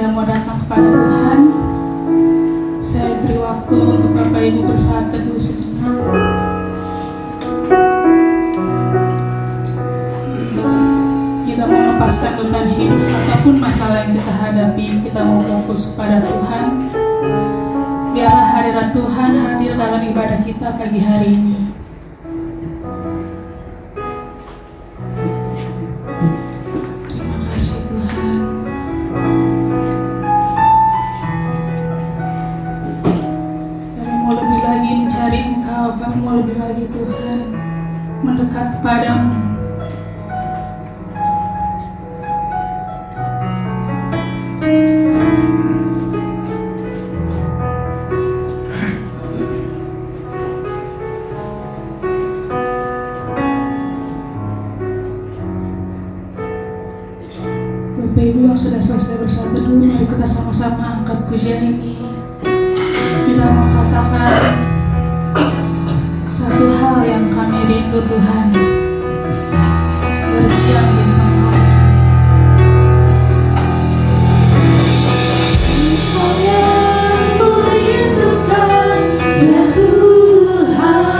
kita mau datang kepada Tuhan, saya beri waktu untuk Bapak Ibu bersaat teduh sejenak. Kita mau lepaskan beban hidup ataupun masalah yang kita hadapi, kita mau fokus pada Tuhan. Biarlah hadirat Tuhan hadir dalam ibadah kita pagi hari ini. Terima kasih Tuhan. Kami mau lebih lagi mencari Engkau, kami mau lebih lagi Tuhan mendekat kepadamu. Bapak Ibu yang sudah selesai bersatu dulu, mari kita sama-sama angkat pujian ini. Kita mau katakan satu hal yang kami rindu Tuhan, berdiam di tengah. Engkau yang kurindukan ya Tuhan,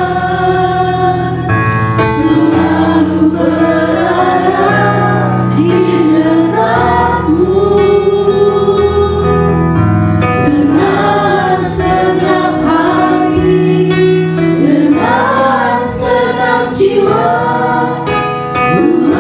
selalu berada di dekatmu. Dengan senang hati, dengan senang jiwa, ku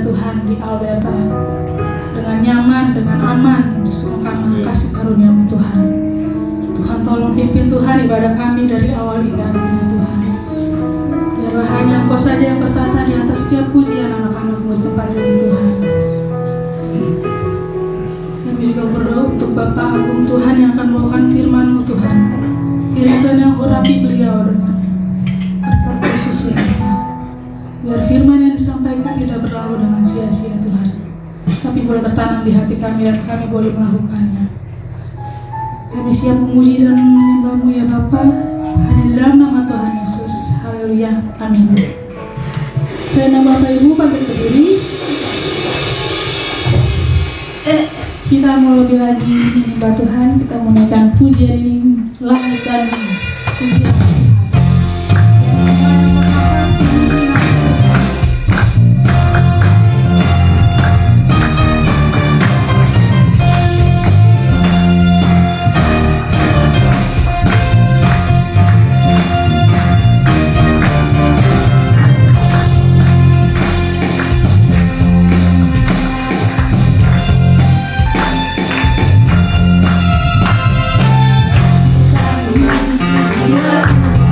Tuhan di Alberta dengan nyaman, dengan aman, justru karena kasih karunia-Mu Tuhan. Tuhan tolong pimpin Tuhan ibadah kami dari awal hingga akhirnya Tuhan. Biarlah hanya Engkau saja yang bertata di atas setiap pujian anak-anak-Mu di tempat ini Tuhan. Kami juga berdoa untuk Bapak Agung Tuhan yang akan membawakan firman-Mu Tuhan. Kiranya Tuhan yang urapi beliau dengan berkat khusus yang biar firman yang disampaikan tidak berlalu dengan sia-sia Tuhan, tapi boleh tertanam di hati kami dan kami boleh melakukannya. Kami siap memuji dan menyembah-Mu ya Bapa, hanya di dalam nama Tuhan Yesus. Haleluya, amin. Saya nama Bapak Ibu bangkit berdiri. Kita mau lebih lagi menyembah Tuhan, kita mau naikkan pujian ini, langit dan pujian. Yeah.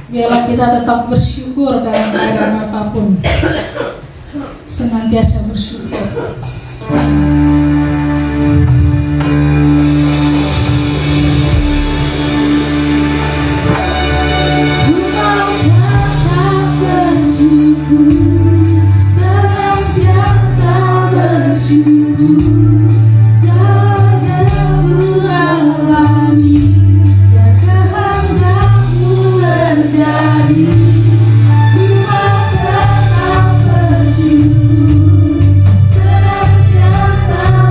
Biarlah kita tetap bersyukur dalam keadaan apapun. Senantiasa bersyukur. Senantiasa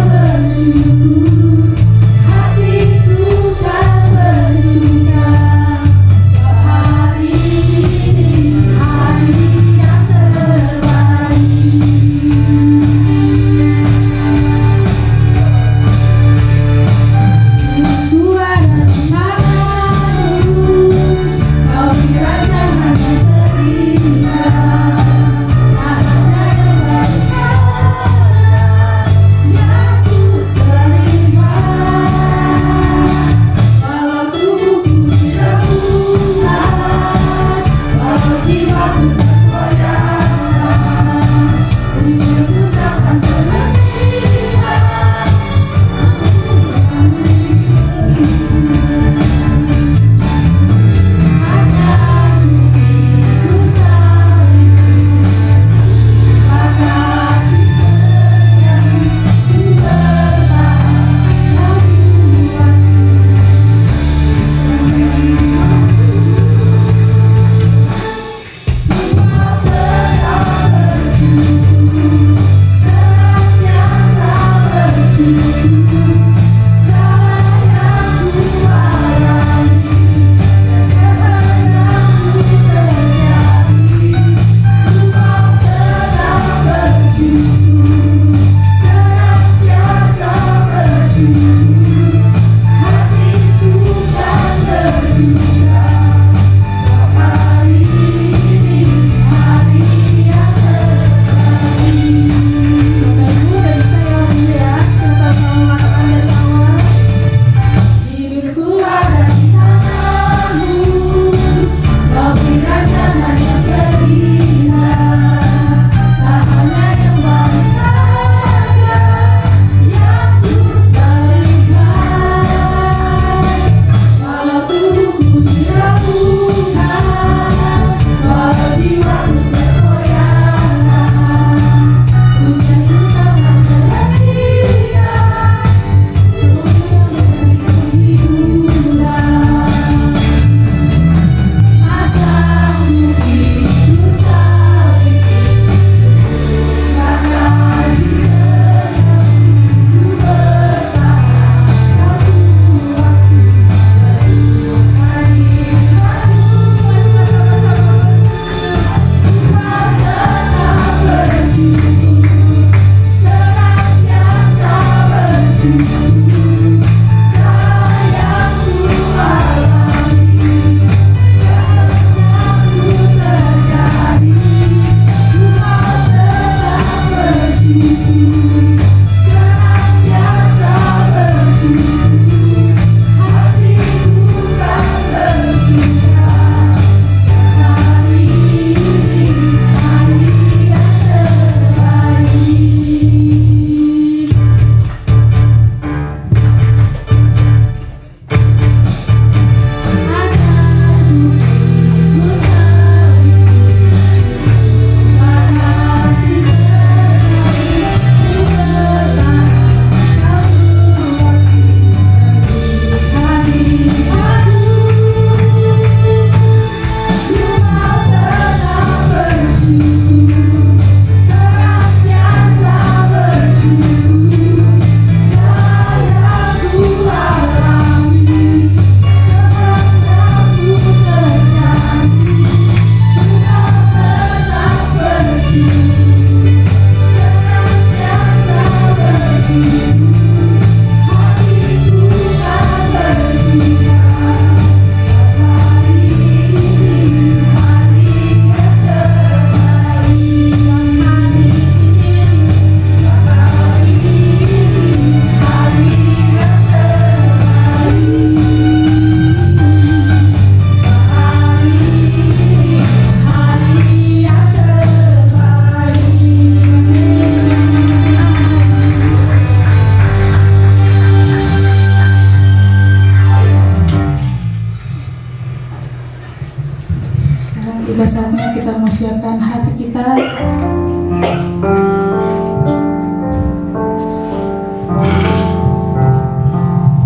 Tuhan. Tiba saatnya kita mau siapkan hati kita.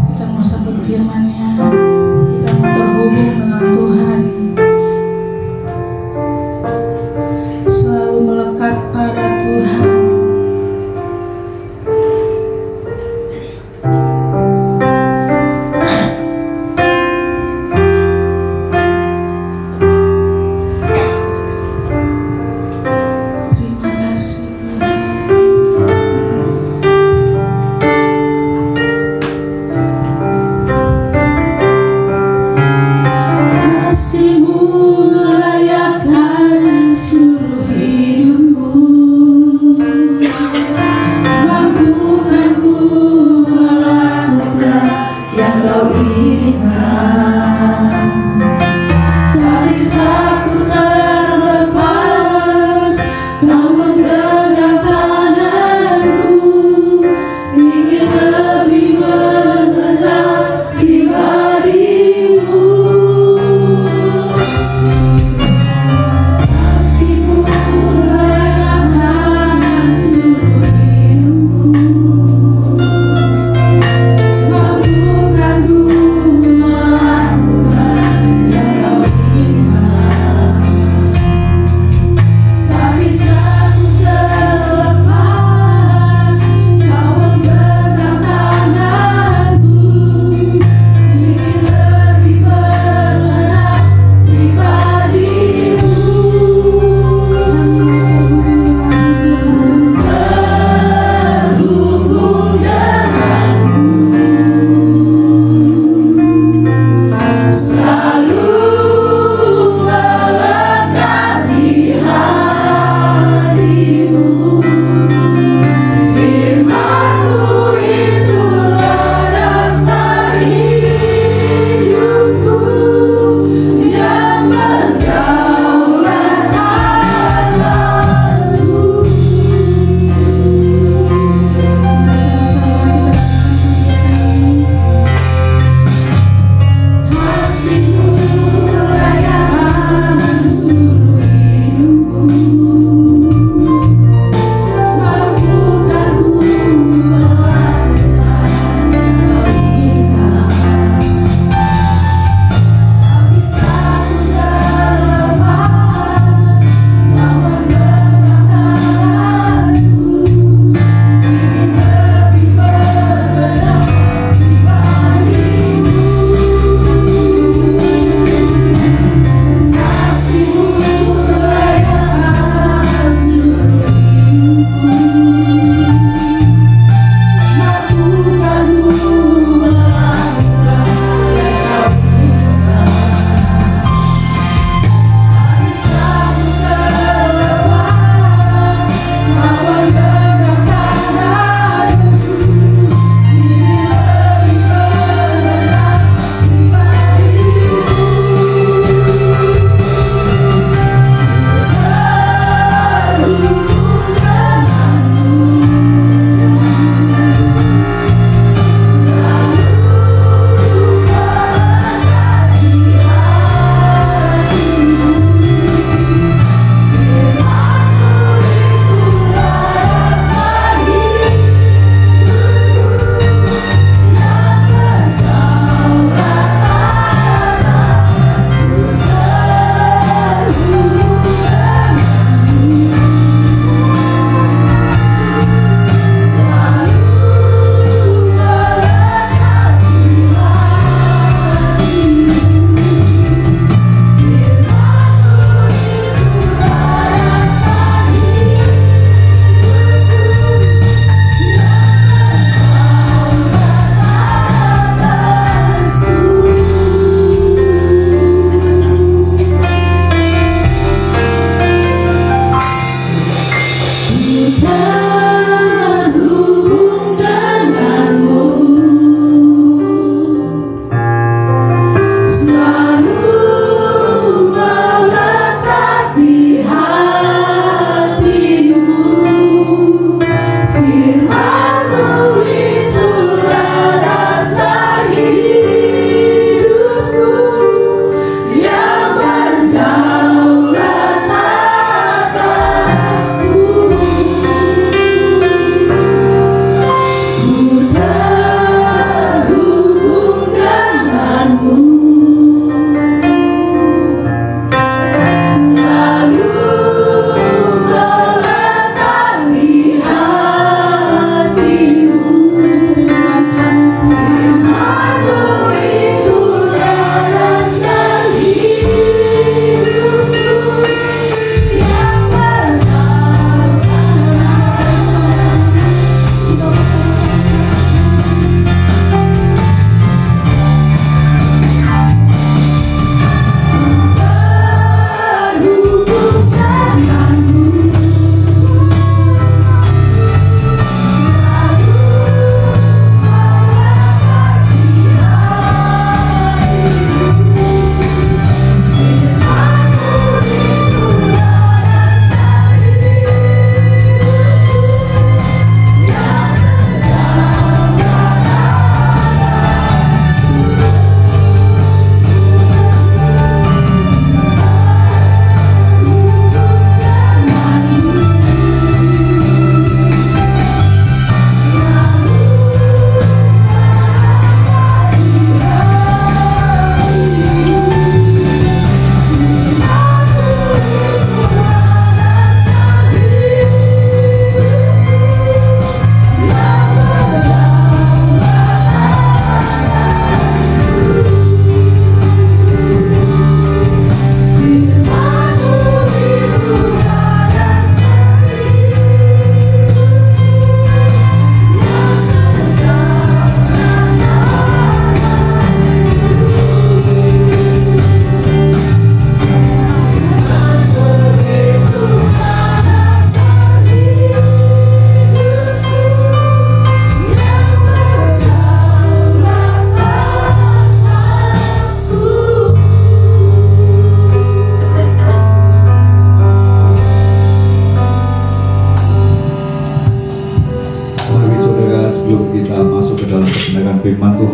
Kita mau sambut firman-Nya. Kita mau terhubung dengan Tuhan. Selalu melekat pada Tuhan. Terima kasih Tuhan.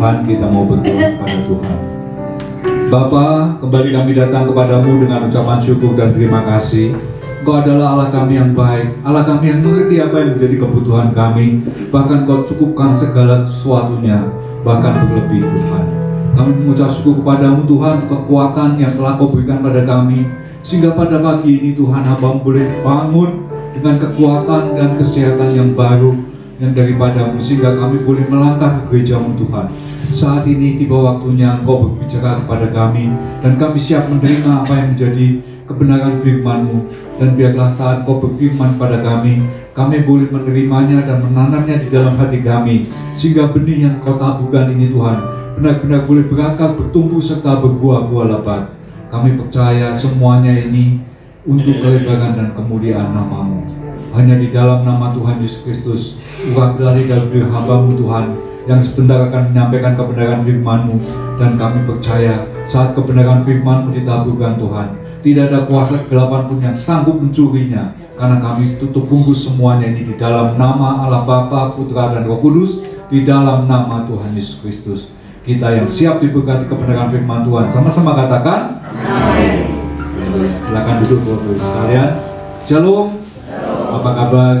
Tuhan, kita mau berdoa kepada Tuhan. Bapa, kembali kami datang kepadamu dengan ucapan syukur dan terima kasih. Engkau adalah Allah kami yang baik, Allah kami yang mengerti apa yang menjadi kebutuhan kami. Bahkan Kau cukupkan segala sesuatunya, bahkan berlebih Tuhan. Kami mengucap syukur kepadamu Tuhan, kekuatan yang telah Kau berikan pada kami, sehingga pada pagi ini Tuhan, hamba boleh bangun dengan kekuatan dan kesehatan yang baru yang daripadamu, sehingga kami boleh melangkah ke gerejamu Tuhan. Saat ini tiba waktunya Engkau berbicara kepada kami, dan kami siap menerima apa yang menjadi kebenaran firman-Mu. Dan biarlah saat Kau berfirman pada kami boleh menerimanya dan menanamnya di dalam hati kami, sehingga benih yang Kau taburkan ini Tuhan benar-benar boleh berakar, bertumbuh serta berbuah-buah lebat. Kami percaya semuanya ini untuk kelebaran dan kemuliaan nama-Mu. Hanya di dalam nama Tuhan Yesus Kristus, ucaplah dari hamba-Mu Tuhan, yang sebentar akan menyampaikan kebenaran firman-Mu. Dan kami percaya saat kebenaran firman-Mu ditaburkan Tuhan, tidak ada kuasa kegelapan pun yang sanggup mencurinya, karena kami tutup bungkus semuanya ini di dalam nama Allah Bapa, Putra, dan Roh Kudus, di dalam nama Tuhan Yesus Kristus. Kita yang siap diberkati kebenaran firman Tuhan, sama-sama katakan amin. Silakan duduk Bapak-Ibu sekalian. Shalom. Apa kabar?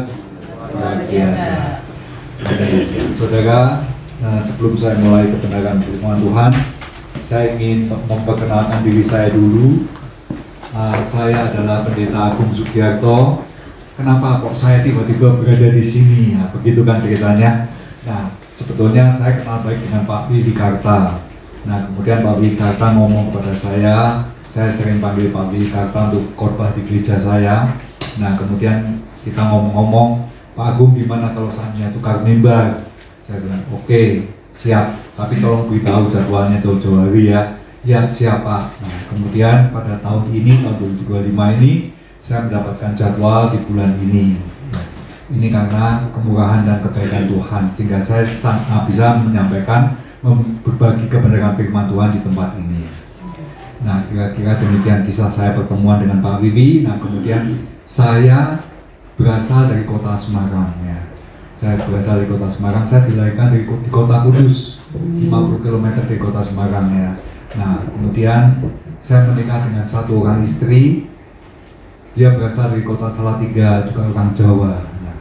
Luar biasa. Saudara, sebelum saya mulai kebenaran firman Tuhan, saya ingin memperkenalkan diri saya dulu. Saya adalah Pendeta Agung Sugiarto. Kenapa kok saya tiba-tiba berada di sini? Nah, begitu kan ceritanya. Nah, sebetulnya saya kenal baik dengan Pak Willy Karta. Nah, kemudian Pak Willy Karta ngomong kepada saya sering panggil Pak Willy Karta untuk khotbah di gereja saya. Nah, kemudian kita ngomong-ngomong, Pak Agung gimana kalau seandainya tukar mimbar? Saya bilang, oke, siap. Tapi tolong beritahu jadwalnya jauh-jauh hari ya. Ya, siapa? Nah, kemudian pada tahun ini, tahun 2025 ini, saya mendapatkan jadwal di bulan ini. Ini karena kemurahan dan kebaikan Tuhan, sehingga saya bisa menyampaikan, berbagi kebenaran firman Tuhan di tempat ini. Nah, kira-kira demikian kisah saya pertemuan dengan Pak Wiwi. Nah, kemudian saya berasal dari kota Semarang ya. Saya berasal dari kota Semarang, saya dilahirkan di kota Kudus, 50 km dari kota Semarang ya. Nah, kemudian saya menikah dengan satu orang istri. Dia berasal dari kota Salatiga, juga orang Jawa. Nah,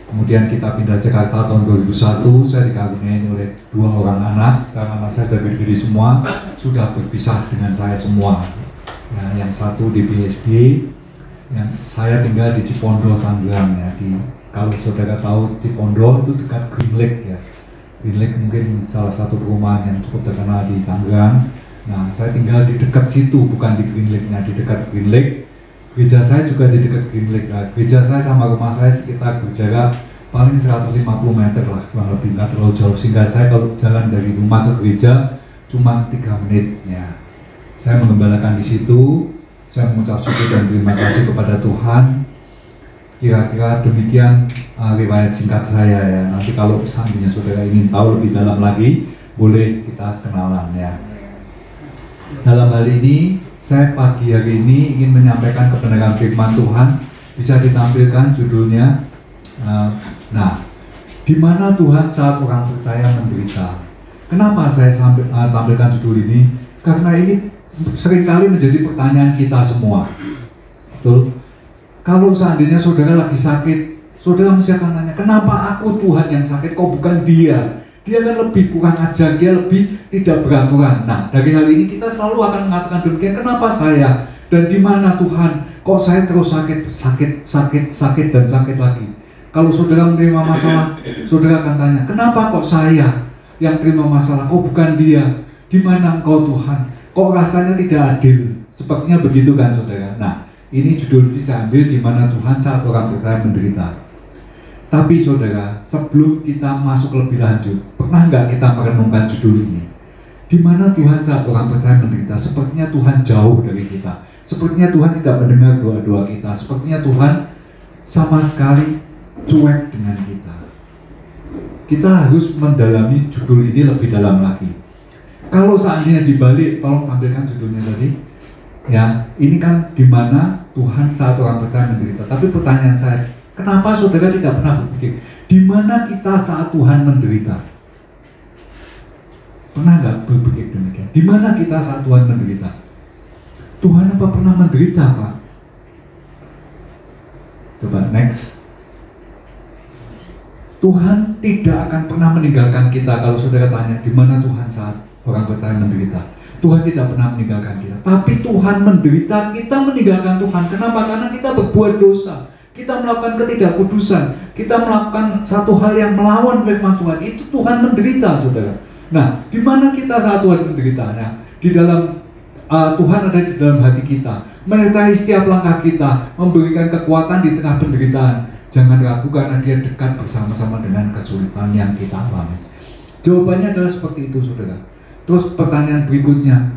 kemudian kita pindah Jakarta tahun 2001. Saya dikaruniai oleh 2 orang anak. Sekarang anak saya sudah gede semua, sudah berpisah dengan saya semua. Nah, yang satu di BSD, yang saya tinggal di Cipondo, Tangerang ya. Kalau saudara tahu Cipondo itu dekat Green Lake ya. Green Lake mungkin salah satu perumahan yang cukup terkenal di Tangerang. Nah, saya tinggal di dekat situ, bukan di Green Lake-nya, di dekat Green Lake. Gereja saya juga di dekat Green Lake. Nah, gereja saya sama rumah saya sekitar berjarak paling 150 meter lah, kurang lebih, nggak terlalu jauh. Sehingga saya kalau jalan dari rumah ke gereja cuma 3 menit ya. Saya mengembalakan di situ. Saya mengucap syukur dan terima kasih kepada Tuhan. Kira-kira demikian riwayat singkat saya ya. Nanti kalau seandainya saudara ingin tahu lebih dalam lagi, boleh kita kenalan ya. Dalam hal ini, saya pagi hari ini ingin menyampaikan kebenaran firman Tuhan. Bisa ditampilkan judulnya. Nah, di mana Tuhan saat orang percaya menderita? Kenapa saya tampilkan judul ini? Karena ini seringkali menjadi pertanyaan kita semua. Betul? Kalau seandainya saudara lagi sakit, saudara mesti akan tanya, kenapa aku Tuhan yang sakit, kok bukan dia? Dia kan lebih kurang ajar, dia lebih tidak beraturan. Nah, dari hal ini kita selalu akan mengatakan demikian, kenapa saya? Dan di mana Tuhan? Kok saya terus sakit dan sakit lagi? Kalau saudara menerima masalah, saudara akan tanya, kenapa kok saya yang terima masalah? Kok bukan dia? Di mana engkau Tuhan? Kok rasanya tidak adil? Sepertinya begitu kan saudara? Nah, ini judul ini saya ambil di mana Tuhan saat orang percaya menderita. Tapi saudara, sebelum kita masuk lebih lanjut, pernah nggak kita merenungkan judul ini? Di mana Tuhan saat orang percaya menderita? Sepertinya Tuhan jauh dari kita. Sepertinya Tuhan tidak mendengar doa-doa kita. Sepertinya Tuhan sama sekali cuek dengan kita. Kita harus mendalami judul ini lebih dalam lagi. Kalau seandainya dibalik, tolong tampilkan judulnya tadi. Ya, ini kan di mana Tuhan saat orang percaya menderita. Tapi pertanyaan saya, kenapa saudara tidak pernah berpikir di mana kita saat Tuhan menderita? Pernah nggak berpikir demikian? Di mana kita saat Tuhan menderita? Tuhan apa pernah menderita, Pak? Coba next. Tuhan tidak akan pernah meninggalkan kita. Kalau saudara tanya, di mana Tuhan saat orang percaya menderita? Tuhan tidak pernah meninggalkan kita. Tapi Tuhan menderita, kita meninggalkan Tuhan. Kenapa? Karena kita berbuat dosa. Kita melakukan ketidakkudusan. Kita melakukan satu hal yang melawan firman Tuhan. Itu Tuhan menderita, saudara. Nah, di mana kita saat Tuhan menderita? Nah, di dalam Tuhan ada di dalam hati kita, menyertai setiap langkah kita, memberikan kekuatan di tengah penderitaan. Jangan ragu karena Dia dekat bersama-sama dengan kesulitan yang kita alami. Jawabannya adalah seperti itu, saudara. Terus pertanyaan berikutnya,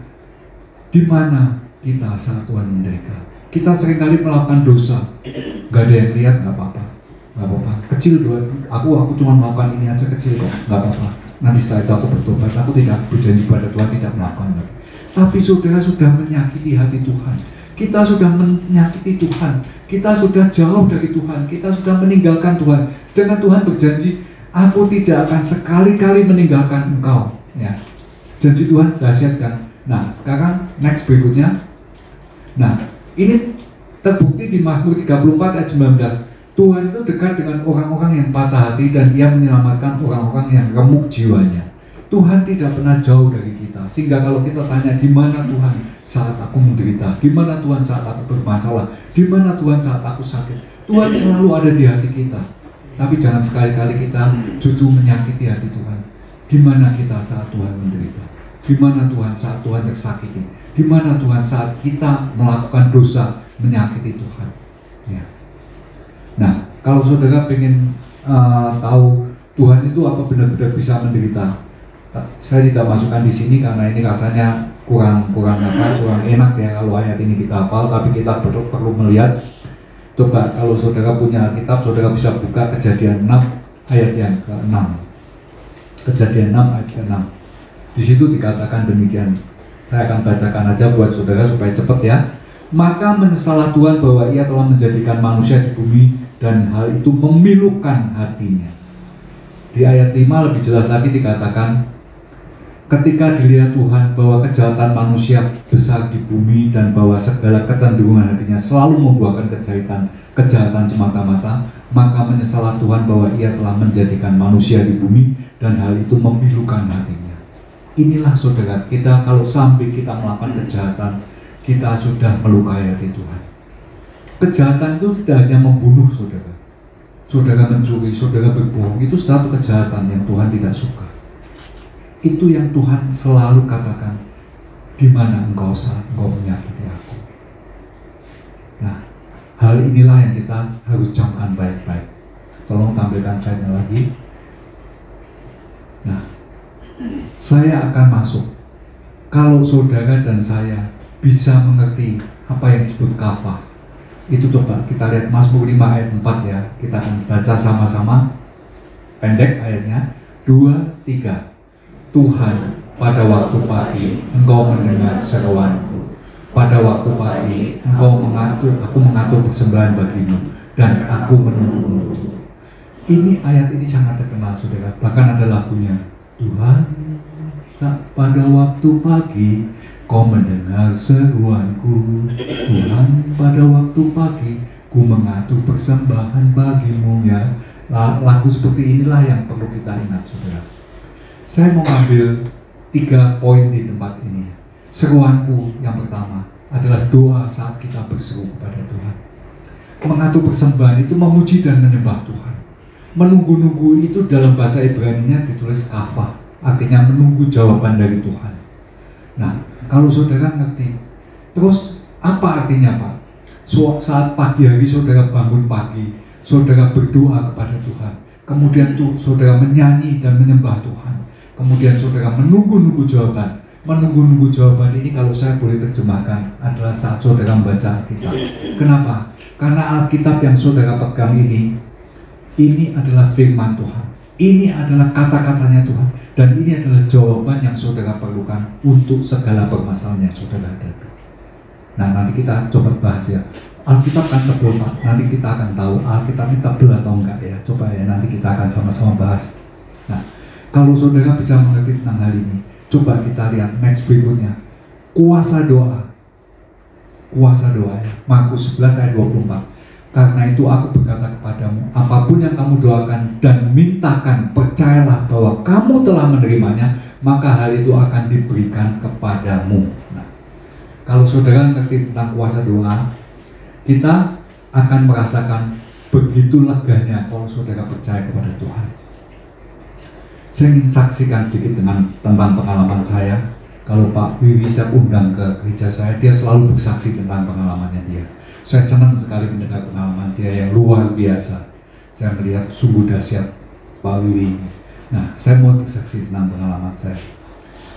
di mana kita saat Tuhan menderita? Kita seringkali melakukan dosa, gak ada yang lihat, gak apa-apa, kecil doa. Aku cuma melakukan ini aja kecil kok, gak apa-apa. Nanti setelah itu aku bertobat, aku tidak berjanji pada Tuhan tidak melakukan lagi. Tapi saudara sudah menyakiti hati Tuhan. Kita sudah menyakiti Tuhan. Kita sudah jauh dari Tuhan. Kita sudah meninggalkan Tuhan. Sedangkan Tuhan berjanji, aku tidak akan sekali-kali meninggalkan engkau. Ya, janji Tuhan dahsyat kan. Nah, sekarang next berikutnya. Nah, ini terbukti di Mazmur 34 ayat 19. Tuhan itu dekat dengan orang-orang yang patah hati dan Ia menyelamatkan orang-orang yang remuk jiwanya. Tuhan tidak pernah jauh dari kita. Sehingga kalau kita tanya, di mana Tuhan saat aku menderita? Di mana Tuhan saat aku bermasalah? Di mana Tuhan saat aku sakit? Tuhan selalu ada di hati kita. Tapi jangan sekali-kali kita justru menyakiti hati Tuhan. Di mana kita saat Tuhan menderita? Di mana Tuhan saat Tuhan tersakiti? Di mana Tuhan saat kita melakukan dosa menyakiti Tuhan? Ya. Nah, kalau saudara ingin tahu Tuhan itu apa benar-benar bisa menderita, saya tidak masukkan di sini karena ini rasanya kurang enak ya kalau ayat ini kita hafal. Tapi kita perlu melihat. Coba kalau saudara punya kitab, saudara bisa buka Kejadian 6 ayat yang ke-6. Kejadian 6 ayat ke-6. Di situ dikatakan demikian. Saya akan bacakan aja buat saudara supaya cepat ya. Maka menyesallah Tuhan bahwa Ia telah menjadikan manusia di bumi dan hal itu memilukan hatinya. Di ayat 5 lebih jelas lagi dikatakan, ketika dilihat Tuhan bahwa kejahatan manusia besar di bumi dan bahwa segala kecenderungan hatinya selalu membuahkan kejahatan semata-mata, maka menyesallah Tuhan bahwa Ia telah menjadikan manusia di bumi dan hal itu memilukan hatinya. Inilah saudara, kita kalau sampai kita melakukan kejahatan, kita sudah melukai hati Tuhan. Kejahatan itu tidak hanya membunuh saudara. Saudara mencuri, saudara berbohong, itu satu kejahatan yang Tuhan tidak suka. Itu yang Tuhan selalu katakan, di mana engkau saat engkau menyakiti aku. Nah, hal inilah yang kita harus camkan baik-baik. Tolong tampilkan slide-nya lagi. Nah, saya akan masuk. Kalau saudara dan saya bisa mengerti apa yang disebut kafah, itu coba kita lihat Mazmur 5 ayat 4 ya. Kita akan baca sama-sama, pendek ayatnya. 2, 3. Tuhan, pada waktu pagi Engkau mendengar seruanku. Pada waktu pagi aku mengatur persembahan bagimu dan aku menunggu. Ini ayat ini sangat terkenal saudara. Bahkan ada lagunya. Tuhan, pada waktu pagi Kau mendengar seruanku. Tuhan, pada waktu pagi Ku mengatur persembahan bagimu ya. Lagu seperti inilah yang perlu kita ingat saudara. Saya mau ambil 3 poin di tempat ini. Seruanku yang pertama adalah doa saat kita berseru kepada Tuhan. Mengatur persembahan itu memuji dan menyembah Tuhan. Menunggu-nunggu itu dalam bahasa Ibrani-nya ditulis kafah, artinya menunggu jawaban dari Tuhan. Nah, kalau saudara ngerti, terus apa artinya Pak? Saat pagi hari saudara bangun pagi, saudara berdoa kepada Tuhan, kemudian saudara menyanyi dan menyembah Tuhan, kemudian saudara menunggu-nunggu jawaban. Menunggu-nunggu jawaban ini kalau saya boleh terjemahkan adalah saat saudara membaca Alkitab. Kenapa? Karena Alkitab yang saudara pegang ini adalah firman Tuhan. Ini adalah kata-katanya Tuhan. Dan ini adalah jawaban yang saudara perlukan untuk segala permasalahan yang saudara hadapi. Nah, nanti kita coba bahas ya. Alkitab kan tebal Pak. Nanti kita akan tahu Alkitab ini tebal atau enggak ya. Coba ya, nanti kita akan sama-sama bahas. Nah, kalau saudara bisa mengerti tentang hal ini, Coba kita lihat next berikutnya. Kuasa doa. Kuasa doa ya. Markus 11 ayat 24. Karena itu aku berkata kepadamu, apapun yang kamu doakan dan mintakan, percayalah bahwa kamu telah menerimanya, maka hal itu akan diberikan kepadamu. Nah, kalau saudara ngerti tentang kuasa doa, kita akan merasakan begitu leganya kalau saudara percaya kepada Tuhan. Saya ingin saksikan sedikit tentang pengalaman saya. Kalau Pak Wiwi saya undang ke gereja saya, dia selalu bersaksi tentang pengalamannya dia. Saya senang sekali mendengar pengalaman dia yang luar biasa. Saya melihat sungguh dahsyat Pak Wiwi ini. Nah, saya mau bersaksi tentang pengalaman saya.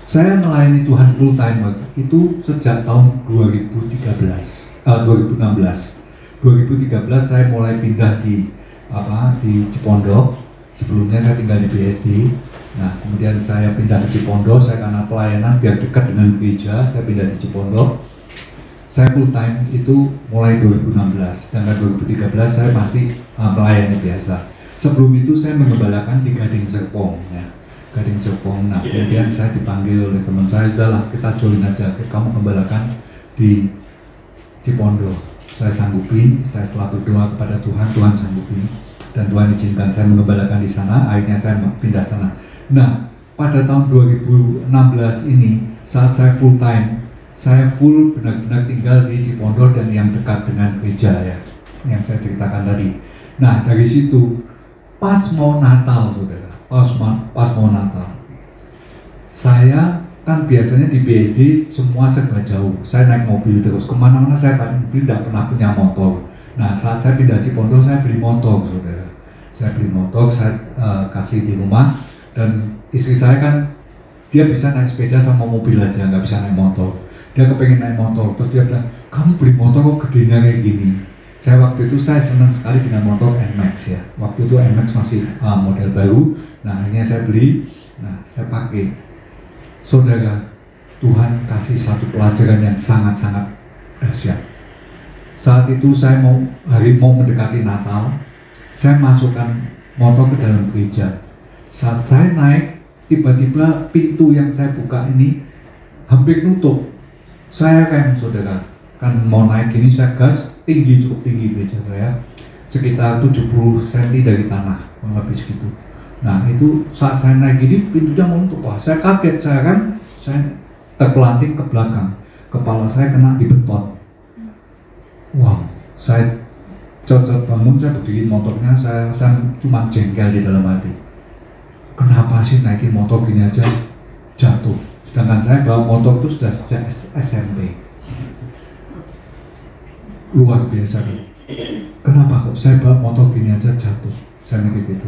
Saya melayani Tuhan full time itu sejak tahun 2016. 2013 saya mulai pindah di Cipondok. Sebelumnya saya tinggal di BSD. Nah, kemudian saya pindah ke Cipondok. Saya karena pelayanan biar dekat dengan gereja, saya pindah di Cipondok. Saya full time itu mulai 2016, sedangkan 2013 saya masih melayani biasa. Sebelum itu saya mengembalakan di Gading Serpong, ya. Gading Serpong. Nah, kemudian saya dipanggil oleh teman saya, sudahlah kita join aja, kamu gembalakan di Cipondok. Saya sanggupin, saya setelah berdoa kepada Tuhan, Tuhan sanggupin, dan Tuhan izinkan saya mengembalakan di sana. Akhirnya saya pindah sana. Nah, pada tahun 2016 ini, saat saya full time, saya full benar-benar tinggal di Cipondok dan yang dekat dengan gereja ya, yang saya ceritakan tadi. Nah, dari situ pas mau Natal, saudara, pas mau Natal, saya kan biasanya di BSD semua serba jauh. Saya naik mobil terus kemana-mana, saya tidak pernah punya motor. Nah, saat saya pindah Cipondok, saya beli motor, saudara. Saya beli motor, saya kasih di rumah, dan istri saya kan dia bisa naik sepeda sama mobil aja, nggak bisa naik motor. Dia kepengen naik motor, terus dia bilang, kamu beli motor kok gedenya kayak gini. Waktu itu saya senang sekali dengan motor NMAX ya. Waktu itu NMAX masih model baru. Nah, akhirnya saya beli, nah saya pakai. Saudara, Tuhan kasih satu pelajaran yang sangat-sangat dahsyat. Saat itu saya mau mendekati Natal, saya masukkan motor ke dalam gereja. Saat saya naik, tiba-tiba pintu yang saya buka ini hampir nutup. Saya rem, saudara, kan mau naik gini, saya gas tinggi, cukup tinggi gereja saya, sekitar 70 cm dari tanah, kurang lebih segitu. Nah, itu saat saya naik gini, pintunya mau nutup. Wah, saya kaget, saya terpelanting ke belakang, kepala saya kena di beton. Wow, saya cocok bangun, saya berdiri motornya, saya cuma jengkel di dalam hati. Kenapa sih naikin motor gini aja jatuh? Sedangkan saya bawa motor itu sudah sejak SMP. Luar biasa tuh. Kenapa kok saya bawa motor gini aja jatuh? Saya mikir gitu.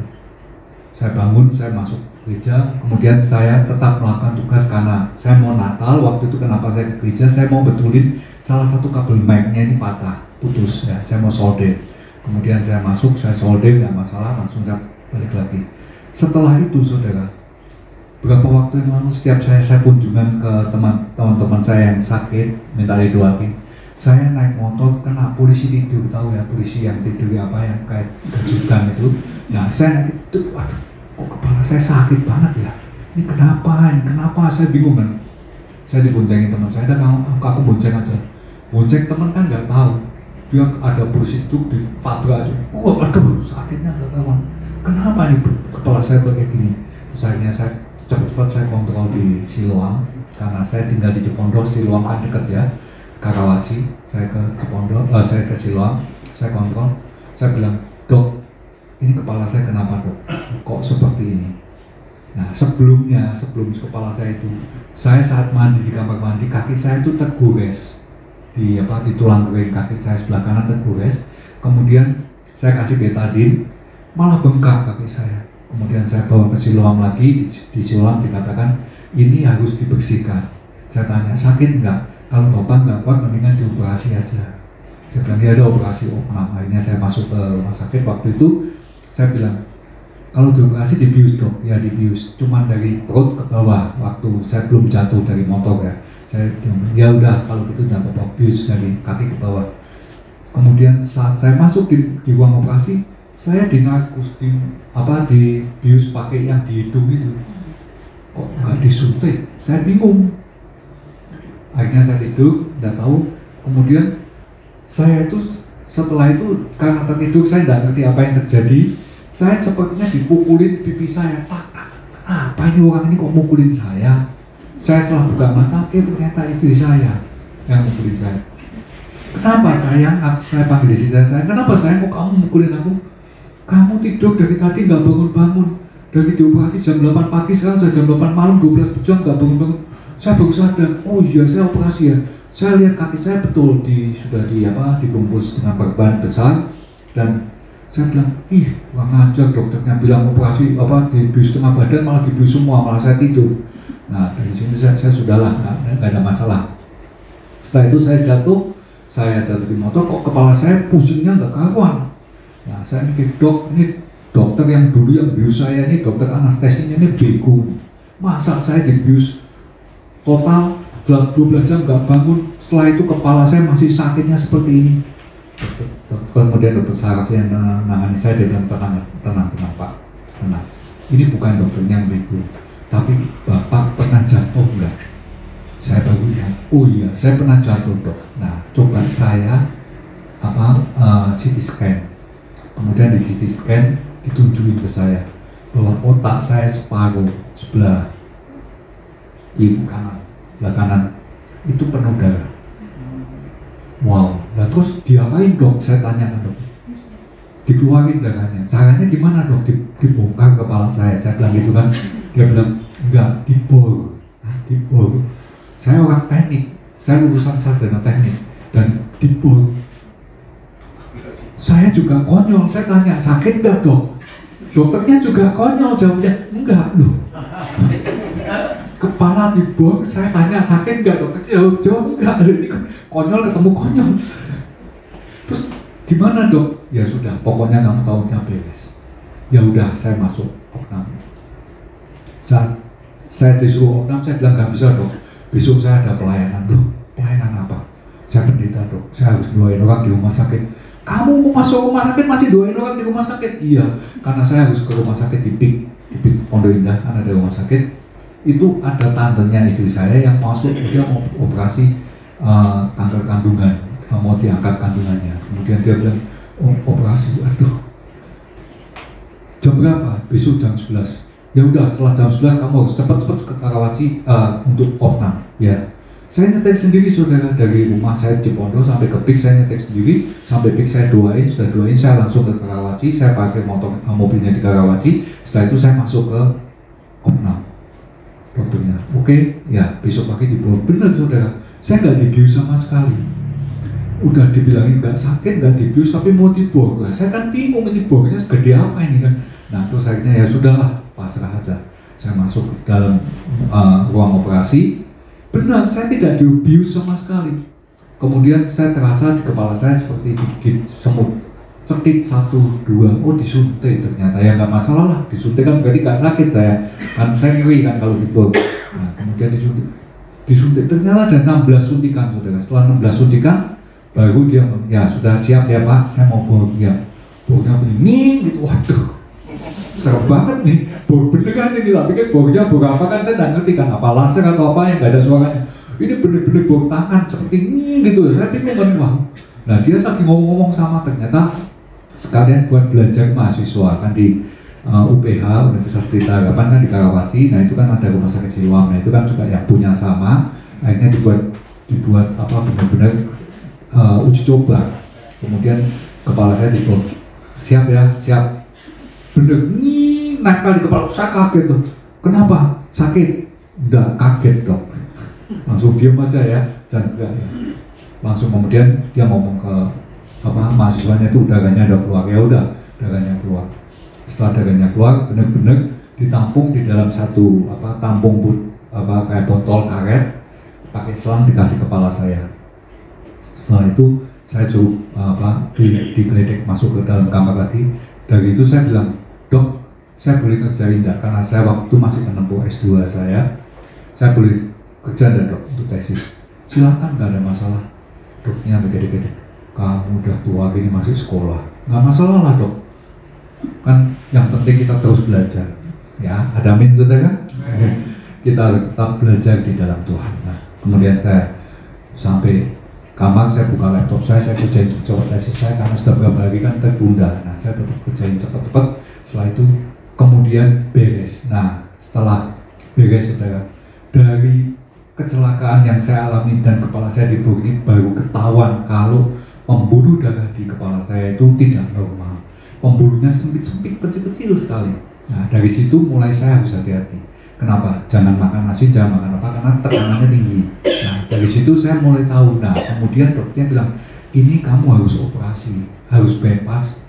Saya bangun, saya masuk gereja, kemudian saya tetap melakukan tugas karena saya mau Natal. Waktu itu kenapa saya ke gereja? Saya mau betulin salah satu kabel mic-nya ini patah, putus ya. Saya mau solder. Kemudian saya masuk, saya solder, nggak masalah, langsung saya balik lagi. Setelah itu, saudara, beberapa waktu yang lalu setiap saya kunjungan ke teman-teman saya yang sakit, minta didoain. Saya naik motor kena polisi tidur, tahu ya, polisi yang tidur apa yang kayak gajukan itu. Nah, saya naik itu, aduh, kok kepala saya sakit banget ya. Ini kenapa? Saya bingung kan. Saya diboncengin teman saya, dan aku bonceng aja. Bonceng teman kan nggak tahu. Dia ada polisi itu ditabrak aja. Aduh, sakitnya nggak kawan. Kenapa nih kepala saya kayak gini? Terus akhirnya saya cepat-cepat saya kontrol di Siloam, karena saya tinggal di Cipondok. Siloam kan dekat ya, Karawaci. Saya ke Cipondok, saya ke Siloam, saya kontrol. Saya bilang, dok, ini kepala saya kenapa dok? Kok seperti ini? Nah, sebelum kepala saya itu, saya saat mandi di kamar mandi, kaki saya itu tergores di tulang kering kaki saya sebelah kanan tergores. Kemudian saya kasih betadine, malah bengkak kaki saya. Kemudian saya bawa ke Siloam lagi, di Siloam dikatakan ini harus dibersihkan. Saya tanya, sakit enggak? Kalau bapak enggak kuat, mendingan dioperasi aja. Saya bilang, dia ada operasi opnam. Akhirnya saya masuk ke rumah sakit. Waktu itu saya bilang, kalau dioperasi dibius dok, ya dibius. Cuman dari perut ke bawah, waktu saya belum jatuh dari motor ya. Saya bilang, ya udah kalau gitu udah apa-apa, bius dari kaki ke bawah. Kemudian saat saya masuk di ruang operasi, saya dibius pakai yang di hidung itu. kok nggak disuntik? Saya bingung. Akhirnya saya tidur, nggak tahu. Kemudian saya itu setelah itu karena tertidur saya nggak ngerti apa yang terjadi. Saya sepertinya dipukulin pipi saya. Kenapa ini orang ini kok mukulin saya? Saya setelah buka mata, ternyata istri saya yang mukulin saya. Kenapa sayang? Saya panggil istri saya, kenapa sayang kok kamu mukulin aku? Kamu tidur dari tadi nggak bangun-bangun. Dari dioperasi jam 8 pagi, sekarang sudah jam 8 malam, 12 jam nggak bangun-bangun. Saya baru sadar, oh iya saya operasi ya. Saya lihat kaki saya betul sudah dibungkus dengan perban besar, dan saya bilang, ih kurang ajar, dokternya bilang operasi dibius tengah badan, malah dibius semua, malah saya tidur. Nah dari sini saya sudahlah nggak ada masalah. Setelah itu saya jatuh di motor, kok kepala saya pusingnya nggak karuan. Nah saya mikir, dok, ini dokter yang dulu yang bius saya ini, dokter anestesinya ini bego. Masa saya dibius total 12 jam nggak bangun, setelah itu kepala saya masih sakitnya seperti ini. Kemudian dokter saraf yang menangani saya, dia bilang tenang Pak, tenang. Ini bukan dokternya yang bego, tapi Bapak pernah jatuh nggak? Saya baru lihat, oh iya saya pernah jatuh dok. Nah coba saya CT scan. Kemudian di CT scan ditunjukin ke saya bahwa otak saya separuh sebelah kiri sebelah kanan itu penuh darah. Wow, nah terus diapain dok? Saya tanya ke dok. Dikeluarin darahnya. Caranya gimana dok? Dibongkar kepala saya bilang gitu kan. Dia bilang enggak, dibor. Dibor. Saya orang teknik, saya lulusan sarjana teknik, dan dibor. Saya juga konyol, saya tanya sakit enggak dok? Dokternya juga konyol, jawabnya enggak loh. Kepala dibor, saya tanya sakit enggak, dokternya jawab enggak. Ini konyol ketemu konyol. Terus gimana dok? Ya sudah, pokoknya kamu tahunya beres. Ya udah, saya masuk opnam. Saat saya disuruh opnam, saya bilang nggak bisa dok. Besok saya ada pelayanan. Loh, pelayanan apa? Saya pendeta dok, saya harus doain orang di rumah sakit. Kamu mau masuk rumah sakit masih doain orang di rumah sakit? Iya, karena saya harus ke rumah sakit di PIK Pondok Indah, kan ada rumah sakit. Itu ada tantenya istri saya yang masuk, dia mau operasi kanker kandungan, mau diangkat kandungannya. Kemudian dia bilang, oh operasi, aduh, jam berapa? Besok jam 11. Ya udah, setelah jam 11 kamu harus cepat-cepat ke Karawaci untuk opnam. Ya, saya nyetek sendiri saudara, dari rumah saya Cipondo sampai ke PIK saya nyetek sendiri, sampai PIK saya doain, sudah doain saya langsung ke Karawaci, saya pakai mobilnya di Karawaci. Setelah itu saya masuk ke opnam. Dokternya, oke, ya besok pagi dibawa. Benar saudara, saya nggak dibius sama sekali. Udah dibilangin nggak sakit, nggak dibius, tapi mau dibor. Nah, saya kan bingung ini bornya segede apa ini kan. Nah terus akhirnya ya sudahlah, pasrah aja. Saya masuk ke dalam ruang operasi. Benar, saya tidak dibius sama sekali. Kemudian saya terasa di kepala saya seperti digigit semut. Cekik 1, 2, oh disuntik ternyata. Ya nggak masalah lah, disuntik kan berarti nggak sakit saya. Kan saya ngeri kan kalau dibor. Nah kemudian disuntik ternyata ada 16 suntikan saudara. Setelah 16 suntikan baru dia ya sudah siap ya Pak, saya mau bor. Ya bornya bunyi gitu, waduh serem banget nih, bor beneran ini. Tapi kan bornya bor apa kan saya nggak ngerti kan, apa laser atau apa yang nggak ada suaranya. Ini bener-bener bor tangan seperti ini gitu, saya bingung kan. Wow. Nah dia lagi ngomong-ngomong sama, ternyata sekalian buat belajar mahasiswa kan di UPH Universitas Pelita Harapan kan di Karawaci. Nah itu kan ada rumah sakit Siloam, nah itu kan juga yang punya sama. Akhirnya dibuat apa benar-benar uji coba. Kemudian kepala saya dibor, siap ya, siap. Bener nih nempel di kepala, saya kaget tuh. Kenapa? Sakit? Enggak, kaget dok. Langsung diam aja ya, jangan gerak ya. Langsung kemudian dia ngomong ke mahasiswanya itu udaranya udah keluar. Ya udah, udaranya keluar. Setelah udaranya keluar, benar-benar ditampung di dalam satu tampung kayak botol karet, pakai selang dikasih kepala saya. Setelah itu saya suruh digledek masuk ke dalam kamar lagi. Dari itu saya bilang, dok, saya boleh kerjain enggak? Karena saya waktu itu masih menempuh S2 saya boleh kerja enggak dok untuk tesis? Silakan, nggak ada masalah. Dokternya gede-gede, kamu udah tua gini masih sekolah, nggak masalah lah dok. Kan yang penting kita terus belajar. Ya, ada amin saudara. kita harus tetap belajar di dalam Tuhan. Nah, kemudian saya sampai kamar, saya buka laptop saya kerjain cepat tesis saya karena sudah beberapa hari kan tertunda. Nah, saya tetap kerjain cepat-cepat. Setelah itu kemudian beres. Nah, setelah beres, saudara, dari kecelakaan yang saya alami dan kepala saya diburu ini baru ketahuan kalau pembuluh darah di kepala saya itu tidak normal. Pembuluhnya sempit-sempit, kecil-kecil sekali. Nah, dari situ mulai saya harus hati-hati. Kenapa? Jangan makan nasi, jangan makan apa, karena tekanannya tinggi. Nah, dari situ saya mulai tahu. Nah, kemudian dokternya bilang, ini kamu harus operasi, harus bypass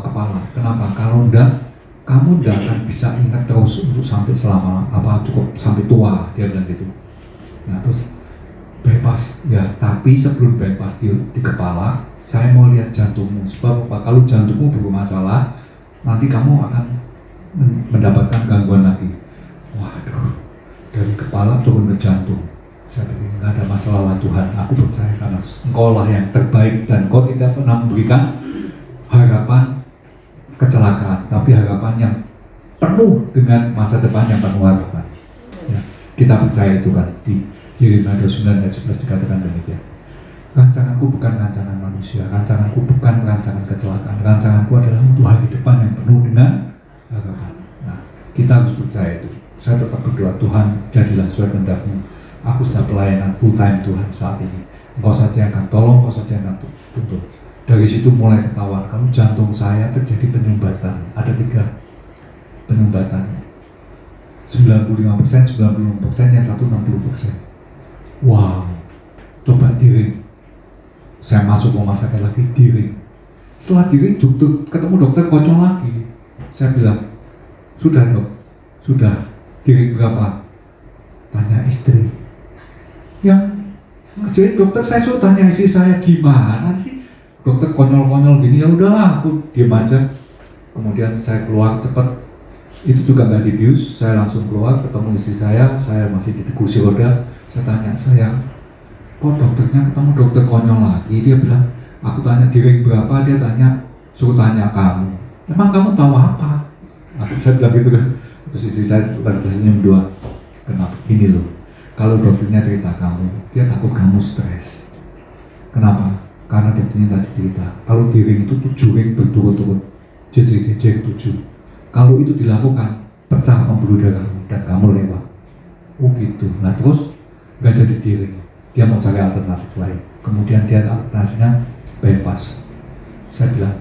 kepala. Kenapa? Kalau enggak, kamu enggak akan bisa ingat terus untuk sampai selama cukup sampai tua, dia bilang gitu. Nah, terus bypass ya, tapi sebelum bypass di kepala, saya mau lihat jantungmu. Sebab kalau jantungmu bermasalah, nanti kamu akan mendapatkan gangguan lagi. Waduh, dari kepala turun ke jantung. Saya pikir nggak ada masalah lah Tuhan, aku percaya karena Engkau lah yang terbaik dan Engkau tidak pernah memberikan harapan kecelakaan, tapi harapan yang penuh dengan masa depan yang penuh harapan. Ya, kita percaya itu kan di Yeremia 29 ayat 11 dikatakan demikian. Rancanganku bukan rancangan manusia, rancanganku bukan rancangan kecelakaan, rancanganku adalah untuk hari depan yang penuh dengan harapan. Nah, kita harus percaya itu. Saya tetap berdoa, Tuhan jadilah sesuai kehendak-Mu. Aku sudah pelayanan full time Tuhan saat ini. Engkau saja yang akan tolong, Engkau saja yang akan tuntun. Dari situ mulai ketahuan kalau jantung saya terjadi penyumbatan. Ada 3 penyumbatan. 95%, 96%, yang satu 60%. Wow, coba diring. Saya masuk rumah sakit lagi, diring. Setelah diring, ketemu dokter kocok lagi. Saya bilang, sudah dok, sudah, diring berapa? Tanya istri. Yang ngerjain dokter, saya suruh tanya istri saya, gimana sih? Dokter konyol-konyol gini, ya udahlah, aku diem aja. Kemudian saya keluar cepat. Itu juga nggak dibius, saya langsung keluar, ketemu istri saya masih di kursi roda. Saya tanya, sayang, kok dokternya ketemu dokter konyol lagi? Dia bilang, aku tanya diring berapa, dia tanya, suruh tanya kamu. Emang kamu tahu apa? Saya bilang gitu kan. Terus istri saya tersenyum dua. Kenapa? Gini loh, kalau dokternya cerita kamu, dia takut kamu stres. Kenapa? Karena dokternya tadi cerita, kalau diring itu 7 ring berturut-turut, jejer-jejer 7. Kalau itu dilakukan, pecah pembuluh darahmu dan kamu lewat. Oh gitu. Nah terus nggak jadi diring. Dia mau cari alternatif lain. Kemudian dia alternatifnya bypass. Saya bilang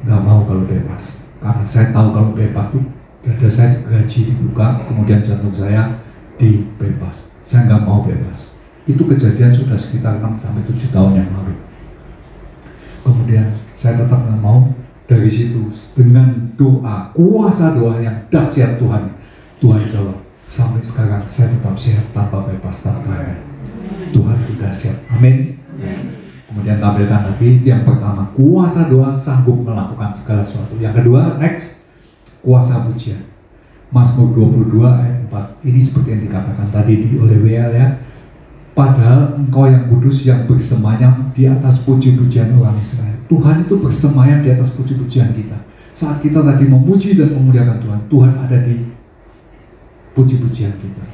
nggak mau kalau bypass, karena saya tahu kalau bypass itu dada saya digaji dibuka, kemudian jantung saya di bypass. Saya nggak mau bypass. Itu kejadian sudah sekitar 6-7 tahun yang lalu. Kemudian saya tetap nggak mau. Dari situ dengan doa, kuasa doa yang dahsyat Tuhan jawab. Sampai sekarang saya tetap sehat tanpa bypass, tanpa Tuhan itu dahsyat. Amin. Kemudian tampilkan lagi yang pertama, kuasa doa sanggup melakukan segala sesuatu. Yang kedua, next, kuasa pujian. Mazmur 22 ayat 4. Ini seperti yang dikatakan tadi oleh WL ya. Padahal Engkau yang kudus yang bersemayam di atas puji-pujian orang Israel. Tuhan itu bersemayam di atas puji-pujian kita. Saat kita tadi memuji dan memuliakan Tuhan, Tuhan ada di puji-pujian kita.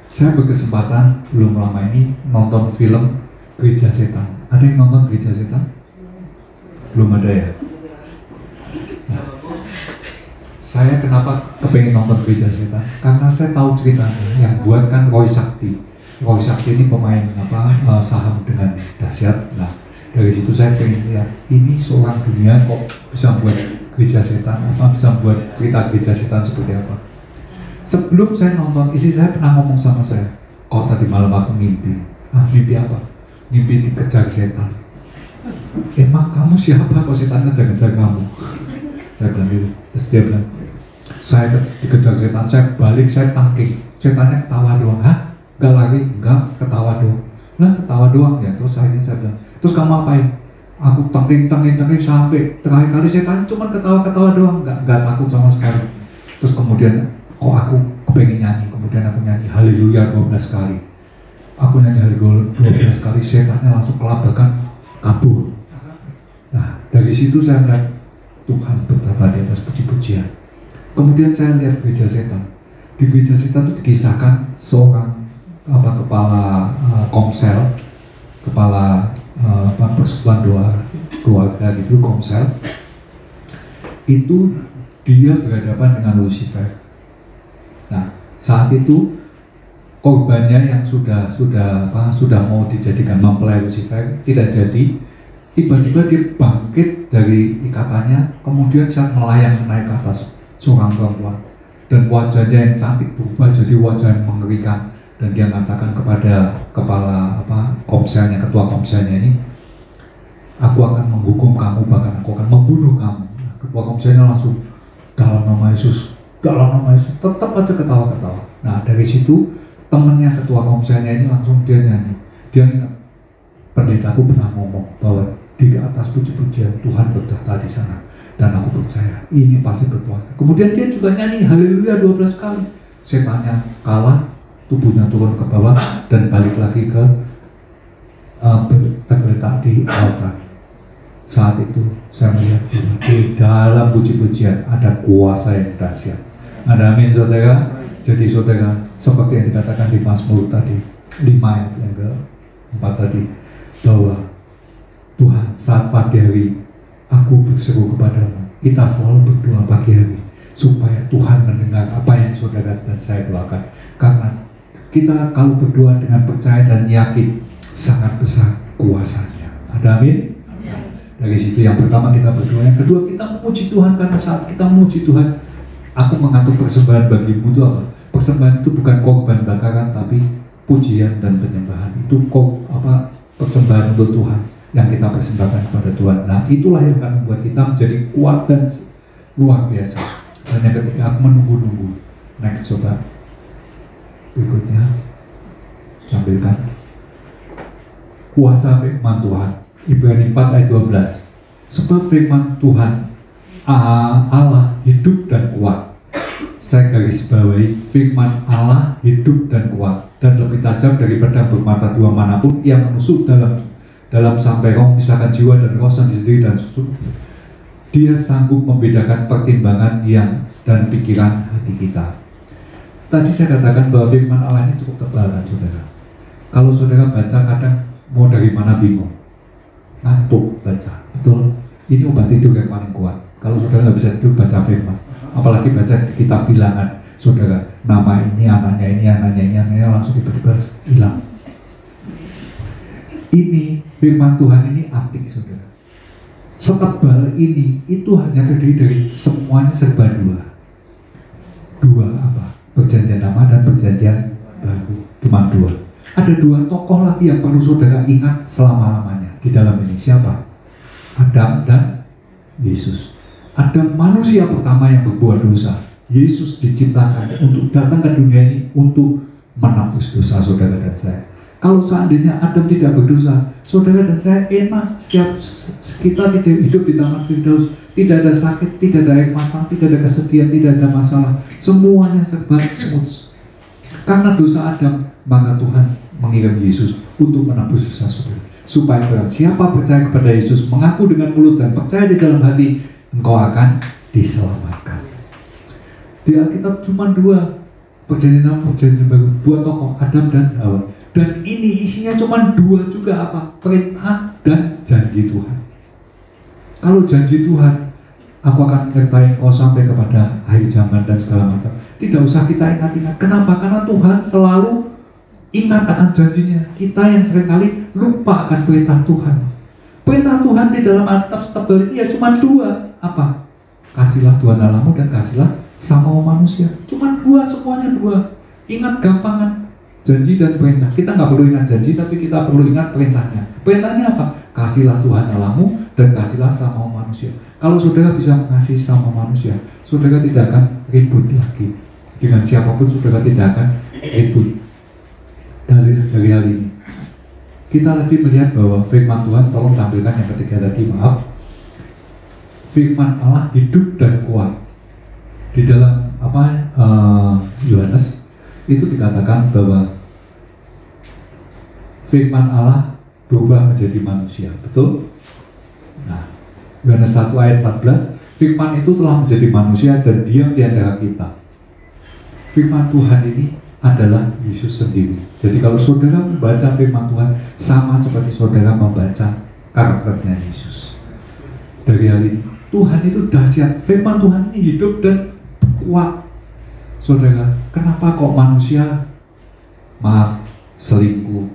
Saya berkesempatan belum lama ini nonton film Gereja Setan. Ada yang nonton Gereja Setan? Belum ada ya? Nah, saya kenapa kepengen nonton Gereja Setan? Karena saya tahu ceritanya. Yang buat kan Roy Sakti. Roy Sakti ini pemain saham dengan dahsyat. Nah, dari situ saya pengen lihat ini seorang dunia kok bisa buat Gereja Setan, bisa buat cerita Gereja Setan seperti apa. Sebelum saya nonton, istri saya pernah ngomong sama saya, kok tadi malam aku mimpi. Mimpi apa? Mimpi dikejar setan. Emang kamu siapa kok setan ngejar-ngejar kamu? Saya bilang gitu. Terus dia bilang, saya dikejar setan, saya balik, saya tangking. Setannya ketawa doang. Hah? Gak lari? Enggak, ketawa doang. Nah, ketawa doang ya. Terus akhirnya saya bilang, terus kamu apain? Aku tangking sampai terakhir kali setan cuma ketawa-ketawa doang, nggak takut sama sekali. Terus kemudian kok aku kepengen nyanyi, kemudian aku nyanyi Haleluya 12 kali. Aku nyanyi Haleluya 12 kali, setannya langsung kelabakan, kabur. Nah, dari situ saya melihat Tuhan bertata di atas puji-pujian. Kemudian saya lihat Gereja Setan. Di gereja setan itu dikisahkan seorang kepala komsel, kepala persekutuan doa keluarga gitu, komsel. Itu dia berhadapan dengan Lucifer. Nah, saat itu korbannya yang sudah mau dijadikan mempelai Lucifer tidak jadi. Tiba-tiba dia bangkit dari ikatannya, kemudian saat melayang naik ke atas seorang perempuan, dan wajahnya yang cantik berubah jadi wajah yang mengerikan, dan dia mengatakan kepada kepala komselnya, ketua komselnya ini, aku akan menghukum kamu, bahkan aku akan membunuh kamu. Nah, ketua komselnya langsung dalam nama Yesus, tetap aja ketawa-ketawa. Nah, dari situ temannya ketua komselnya ini langsung dia nyanyi, dia ingat pendetaku pernah ngomong bahwa di atas puji-pujian Tuhan bertahta di sana, dan aku percaya ini pasti berkuasa. Kemudian dia juga nyanyi haleluya 12 kali. Setannya kalah, tubuhnya turun ke bawah dan balik lagi ke tergeletak di altar. Saat itu saya melihat di dalam puji-pujian ada kuasa yang dahsyat. Ada amin saudara. Jadi saudara, seperti yang dikatakan di Mazmur tadi 5 yang ke-4 tadi, bahwa Tuhan, saat pagi hari aku berseru kepadamu. Kita selalu berdoa pagi hari supaya Tuhan mendengar apa yang saudara dan saya doakan. Karena kita kalau berdoa dengan percaya dan yakin, sangat besar kuasanya. Ada amin? Nah, dari situ yang pertama kita berdoa, yang kedua kita memuji Tuhan, karena saat kita memuji Tuhan, aku mengatur persembahan bagimu itu apa? Persembahan itu bukan korban bakaran, tapi pujian dan penyembahan. Itu persembahan untuk Tuhan yang kita persembahkan kepada Tuhan. Nah, itulah yang akan membuat kita menjadi kuat dan luar biasa. Dan yang ketiga, aku menunggu-nunggu. Next, coba berikutnya tampilkan kuasa firman Tuhan. Ibrani 4 ayat 12. Sebab firman Tuhan Allah hidup dan kuat. Saya garis bawahi, firman Allah hidup dan kuat, dan lebih tajam dari pedang bermata dua manapun, yang menusuk dalam sampai roh, misalkan jiwa dan roh, sendi dan susu. Dia sanggup membedakan pertimbangan yang dan pikiran hati kita. Tadi saya katakan bahwa firman Allah ini cukup tebal kan saudara. Kalau saudara baca kadang mau dari mana bingung, ngantuk baca, betul. Ini obat tidur yang paling kuat. Kalau saudara nggak bisa tidur, baca firman. Apalagi baca kitab bilangan, saudara, nama ini, anaknya langsung tiba-tiba hilang. Ini firman Tuhan ini antik saudara. Setebal ini itu hanya terdiri dari semuanya serba dua. Dua apa? Perjanjian lama dan perjanjian baru. Cuma dua. Ada dua tokoh lagi yang perlu saudara ingat selama-lamanya di dalam ini. Siapa? Adam dan Yesus. Adam manusia pertama yang berbuat dosa. Yesus diciptakan untuk datang ke dunia ini untuk menebus dosa saudara dan saya. Kalau seandainya Adam tidak berdosa, saudara dan saya enak. Setiap kita tidak hidup di Taman Firdaus, tidak ada sakit, tidak ada air mata, tidak ada kesedihan, tidak ada masalah. Semuanya serba smooth. Karena dosa Adam, maka Tuhan mengirim Yesus untuk menebus dosa saudara. Supaya siapa percaya kepada Yesus, mengaku dengan mulut dan percaya di dalam hati, engkau akan diselamatkan. Di Alkitab cuma dua, perjanjian lama, perjanjian baru, dua tokoh, Adam dan Hawa. Dan ini isinya cuma dua juga apa? Perintah dan janji Tuhan. Kalau janji Tuhan, aku akan menyertai engkau sampai kepada akhir zaman dan segala macam, tidak usah kita ingat-ingat. Kenapa? Karena Tuhan selalu ingat akan janjinya. Kita yang seringkali lupa akan perintah Tuhan. Perintah Tuhan di dalam Alkitab setebal ini ya cuma dua. Apa? Kasihlah Tuhan Allahmu dan kasihlah sama manusia. Cuma dua, semuanya dua. Ingat gampangan. Janji dan perintah. Kita nggak perlu ingat janji, tapi kita perlu ingat perintahnya. Perintahnya apa? Kasihlah Tuhan Allahmu dan kasihlah sama manusia. Kalau saudara bisa mengasihi sama manusia, saudara tidak akan ribut lagi. Dengan siapapun saudara tidak akan ribut. Dari hal ini kita lebih melihat bahwa firman Tuhan, tolong tampilkan yang ketiga tadi, maaf. Firman Allah hidup dan kuat. Di dalam Yohanes itu dikatakan bahwa firman Allah berubah menjadi manusia, betul? Nah, Yohanes 1 ayat 14, firman itu telah menjadi manusia dan diam di antara kita. firman Tuhan ini adalah Yesus sendiri. Jadi kalau saudara membaca firman Tuhan, sama seperti saudara membaca karakternya Yesus. Dari hal ini, Tuhan itu dahsyat. Firman Tuhan ini hidup dan kuat. Saudara, kenapa kok manusia selingkuh,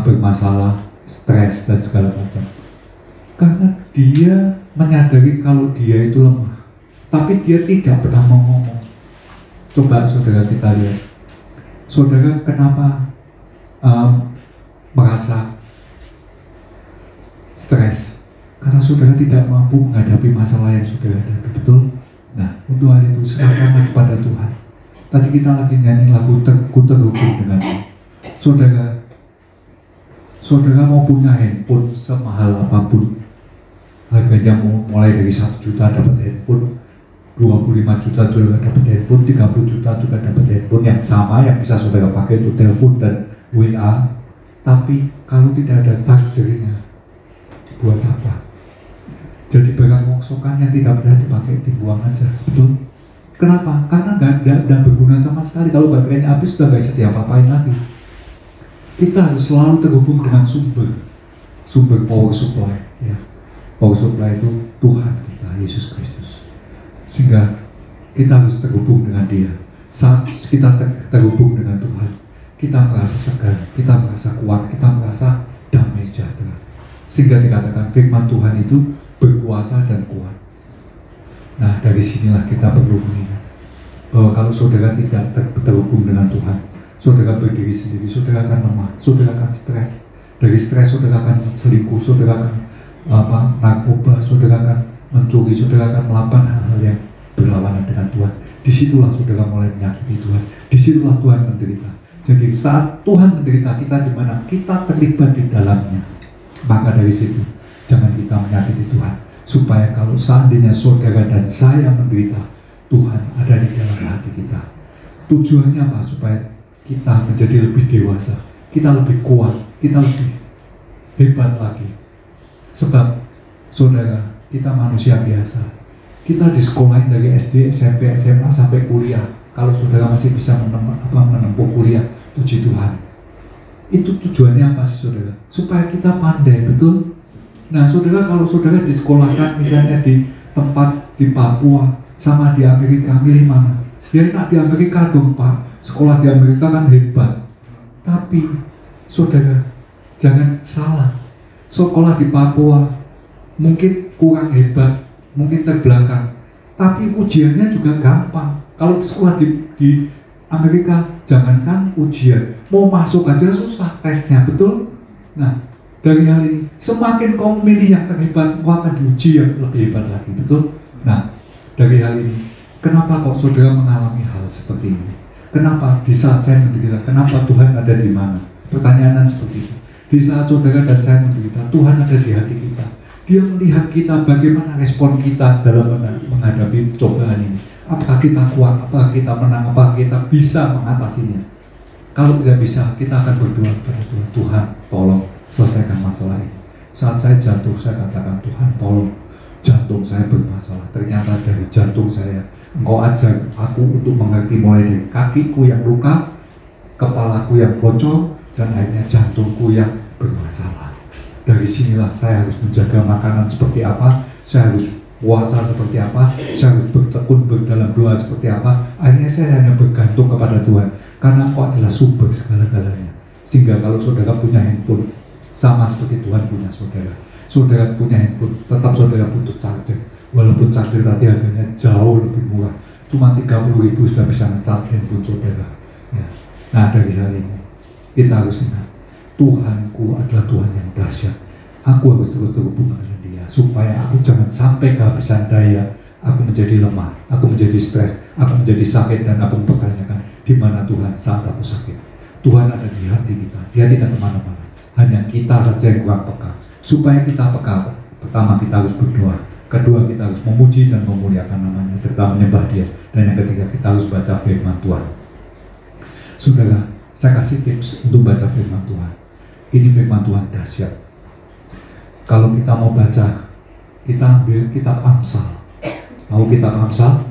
bermasalah, stres dan segala macam? Karena dia menyadari kalau dia itu lemah, tapi dia tidak pernah mau ngomong. Coba saudara kita lihat, saudara kenapa merasa stres? Karena saudara tidak mampu menghadapi masalah yang saudara hadapi, betul? Nah, untuk hal itu serahkanlah kepada Tuhan. Tadi kita lagi nyanyi lagu Ku Terhubung dengan Dia. Saudara mau punya handphone semahal apapun, harganya mulai dari 1 juta dapat handphone, 25 juta juga dapat handphone, 30 juta juga dapat handphone yang sama yang bisa saudara pakai untuk telepon dan WA. Tapi kalau tidak ada chargernya, buat apa? Jadi barang rongsokan yang tidak pernah dipakai dibuang aja, betul? Kenapa? Karena nggak berguna sama sekali. Kalau baterainya habis sudah nggak bisa diapa-apain lagi. Kita harus selalu terhubung dengan sumber power supply, ya. Power supply itu Tuhan kita, Yesus Kristus. Sehingga kita harus terhubung dengan Dia. Saat kita terhubung dengan Tuhan, kita merasa segar, kita merasa kuat, kita merasa damai sejahtera. Sehingga dikatakan firman Tuhan itu berkuasa dan kuat. Nah, dari sinilah kita perlu mengingat bahwa kalau saudara tidak terhubung dengan Tuhan, saudara berdiri sendiri, saudara akan lemah, saudara akan stres. Dari stres saudara akan selingkuh, saudara akan narkoba, saudara akan mencuri, saudara akan melakukan hal-hal yang berlawanan dengan Tuhan. Disitulah saudara mulai menyakiti Tuhan. Disitulah Tuhan menderita. Jadi saat Tuhan menderita, kita di mana kita terlibat di dalamnya, maka dari situ jangan kita menyakiti Tuhan, supaya kalau seandainya saudara dan saya menderita, Tuhan ada di dalam hati kita. Tujuannya apa? Supaya kita menjadi lebih dewasa, kita lebih kuat, kita lebih hebat lagi. Sebab saudara, kita manusia biasa. Kita disekolahin dari SD, SMP, SMA sampai kuliah. Kalau saudara masih bisa menempuh kuliah, puji Tuhan. Itu tujuannya apa sih saudara? Supaya kita pandai, betul? Nah saudara, kalau saudara disekolahkan misalnya di tempat di Papua sama di Amerika, milih mana? Ya enak di Amerika dong Pak, sekolah di Amerika kan hebat. Tapi saudara, jangan salah, sekolah di Papua mungkin kurang hebat, mungkin terbelakang, tapi ujiannya juga gampang. Kalau sekolah di Amerika, jangankan ujian, mau masuk aja susah tesnya, betul? Nah, dari hal ini, semakin kau memilih yang terhebat, kau akan diuji yang lebih hebat lagi, betul? Nah, dari hal ini, kenapa kok saudara mengalami hal seperti ini? Kenapa di saat saya menderita, kenapa Tuhan ada di mana? Pertanyaan seperti itu. Di saat saudara dan saya menderita, Tuhan ada di hati kita. Dia melihat kita, bagaimana respon kita dalam menghadapi cobaan ini. Apakah kita kuat, apakah kita menang, apakah kita bisa mengatasinya. Kalau tidak bisa, kita akan berdoa kepada Tuhan. Tuhan, tolong selesaikan masalah ini. Saat saya jatuh, saya katakan, Tuhan tolong, jantung saya bermasalah. Ternyata dari jantung saya, Engkau ajar aku untuk mengerti mulai dari kakiku yang luka, kepalaku yang bocor, dan akhirnya jantungku yang bermasalah. Dari sinilah saya harus menjaga makanan seperti apa, saya harus puasa seperti apa, saya harus bertekun dalam doa seperti apa. Akhirnya saya hanya bergantung kepada Tuhan, karena Engkau adalah sumber segala-galanya. Sehingga kalau saudara punya handphone, sama seperti Tuhan punya saudara. Saudara punya handphone, tetap saudara butuh charger. Walaupun charger tadi harganya jauh lebih murah, cuma 30.000 sudah bisa nge-charge handphone saudara. Ya. Nah dari hal ini, kita harus ingat, Tuhanku adalah Tuhan yang dahsyat. Aku harus terus terhubung dengan Dia, supaya aku jangan sampai kehabisan daya, aku menjadi lemah, aku menjadi stres, aku menjadi sakit, dan aku mempertanyakan di mana Tuhan saat aku sakit. Tuhan ada di hati kita, Dia tidak kemana-mana. Hanya kita saja yang kurang peka. Supaya kita peka, pertama kita harus berdoa, kedua kita harus memuji dan memuliakan namanya serta menyembah Dia, dan yang ketiga kita harus baca firman Tuhan. Saudara, saya kasih tips untuk baca firman Tuhan. Ini firman Tuhan dahsyat. Kalau kita mau baca, kita ambil kitab Amsal. Tahu kitab Amsal?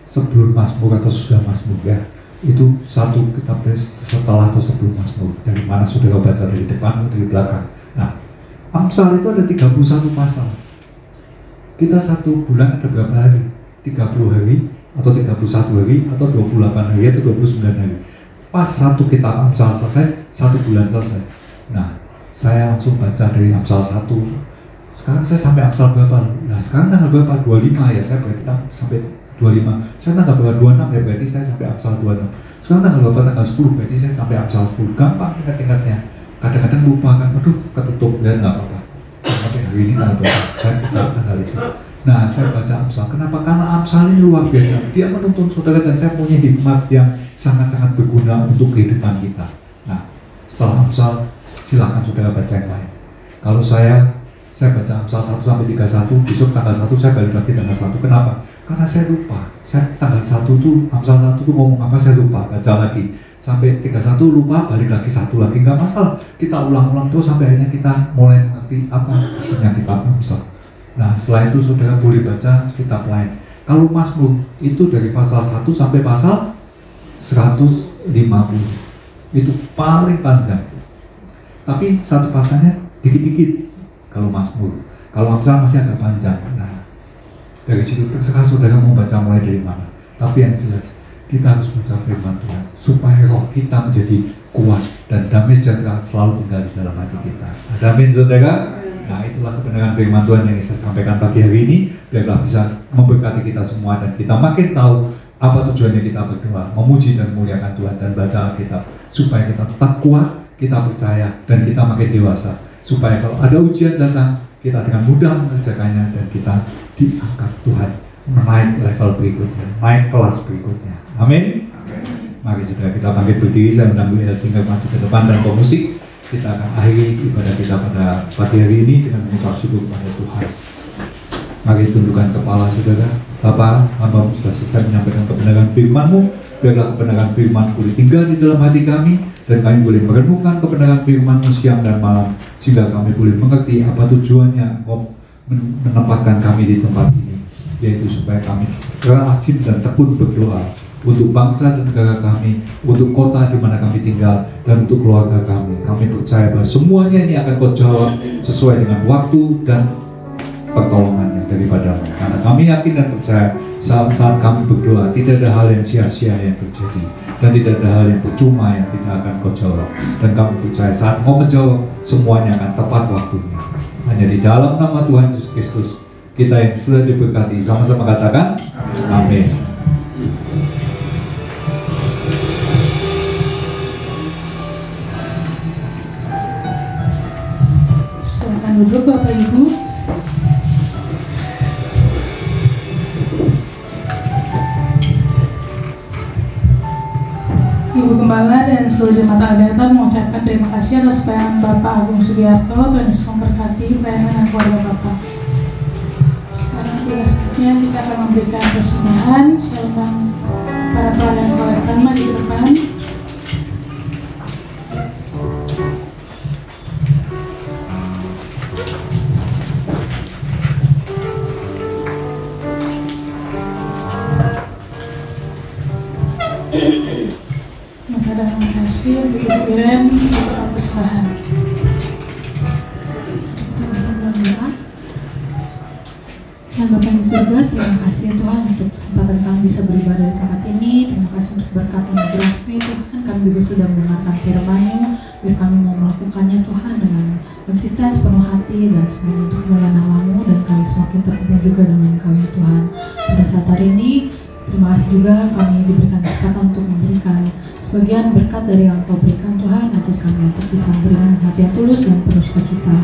sebelum Mazmur atau sudah Mazmur ya. Itu satu kitab setelah atau sebelum Mazmur. Dari mana saudara baca, dari depan atau dari belakang. Nah, Amsal itu ada 31 pasal. Kita satu bulan ada berapa hari? 30 hari atau 31 hari atau 28 hari atau 29 hari. Pas satu kitab Amsal selesai, satu bulan selesai. Nah, saya langsung baca dari Amsal 1. Sekarang saya sampai Amsal berapa? Nah, sekarang tanggal berapa? 25 ya, saya berarti sampai 25. Saya tanggal berapa? 26 ya, berarti saya sampai Amsal 26. Sekarang tanggal berapa? Tanggal 10, berarti saya sampai Amsal 10. Gampang ingat-ingatnya. Kadang-kadang lupa kan, aduh ketutup, ya nggak apa-apa. Tapi hari ini tanggal berapa? Saya pegang tanggal itu. Nah, saya baca Amsal. Kenapa? Karena Amsal ini luar biasa. Dia menuntun saudara dan saya punya hikmat yang sangat-sangat berguna untuk kehidupan kita. Nah, setelah Amsal, silakan saudara baca yang lain. Kalau saya baca Amsal 1 sampai 31, besok tanggal 1 saya balik lagi tanggal 1. Kenapa? Karena saya lupa. Saya tanggal 1 tuh, Amsal 1 tuh ngomong apa saya lupa, baca lagi. Sampai 31 lupa, balik lagi 1 lagi, nggak masalah. Kita ulang-ulang terus sampai akhirnya kita mulai mengerti apa isinya kitab Amsal. Nah, setelah itu saudara boleh baca kitab lain. Kalau Mazmur itu dari pasal 1 sampai pasal 150. Itu paling panjang. Tapi satu pasalnya dikit-dikit kalau Mazmur. Kalau Amsal masih agak panjang. Nah, dari situ terserah saudara mau baca mulai dari mana. Tapi yang jelas, kita harus baca firman Tuhan supaya roh kita menjadi kuat dan damai sejahtera selalu tinggal di dalam hati kita. Amin saudara. Nah, itulah kebenaran firman Tuhan yang saya sampaikan pagi hari ini, biarlah bisa memberkati kita semua dan kita makin tahu apa tujuannya kita berdoa, memuji dan memuliakan Tuhan dan baca Alkitab supaya kita tetap kuat, kita percaya dan kita makin dewasa, supaya kalau ada ujian datang kita dengan mudah mengerjakannya dan kita diangkat Tuhan menaik level berikutnya, naik kelas berikutnya. Amin. Mari saudara kita bangkit berdiri, saya undang Bu Elsinga maju ke depan dan pemusik. Kita akan akhiri ibadah kita pada pagi hari ini dengan mengucap syukur kepada Tuhan. Mari tundukkan kepala saudara. Bapa, hamba sudah selesai menyampaikan kebenaran firman-Mu. Biarlah kebenaran firman boleh tinggal di dalam hati kami dan kami boleh merenungkan kebenaran firman-Mu siang dan malam sehingga kami boleh mengerti apa tujuannya menempatkan kami di tempat ini, yaitu supaya kami rajin dan tekun berdoa untuk bangsa dan negara kami, untuk kota di mana kami tinggal, dan untuk keluarga kami. Kami percaya bahwa semuanya ini akan Kau jawab sesuai dengan waktu dan pertolongannya daripada-Mu. Karena kami yakin dan percaya saat kami berdoa tidak ada hal yang sia-sia yang terjadi dan tidak ada hal yang percuma yang tidak akan Kau jawab. Dan kami percaya saat Kau menjawab semuanya akan tepat waktunya. Hanya di dalam nama Tuhan Yesus Kristus kita yang sudah diberkati, sama-sama katakan amin. Silakan duduk Bapak Ibu. Ibu Gembala dan seluruh jemaat Alberta mengucapkan terima kasih atas pelayanan Bapak Agung Sugiarto. Tuhan Yesus memberkati pelayanan dan keluarga Bapak. Sekarang tiba saatnya kita akan memberikan persembahan. Silakan para pelayan pelayan maju ke depan. Terima kasih untuk Ibu Iren untuk persembahan. Kita bersama berdoa. Ya Bapa di surga, terima kasih Tuhan untuk kesempatan kami bisa beribadah di tempat ini. Terima kasih untuk berkat yang anugerah-Mu Tuhan. Kami juga sudah mendengarkan firman-Mu, biar kami mau melakukannya Tuhan dengan konsisten sepenuh hati dan semuanya untuk kemuliaan nama-Mu, dan kami semakin terpenuhi juga dengan Kau ya Tuhan. Pada saat hari ini terima kasih juga kami diberikan kesempatan untuk memberikan sebagian berkat dari yang Kau berikan Tuhan. Ajar kami untuk bisa memberikan hati yang tulus dan penuh sukacita.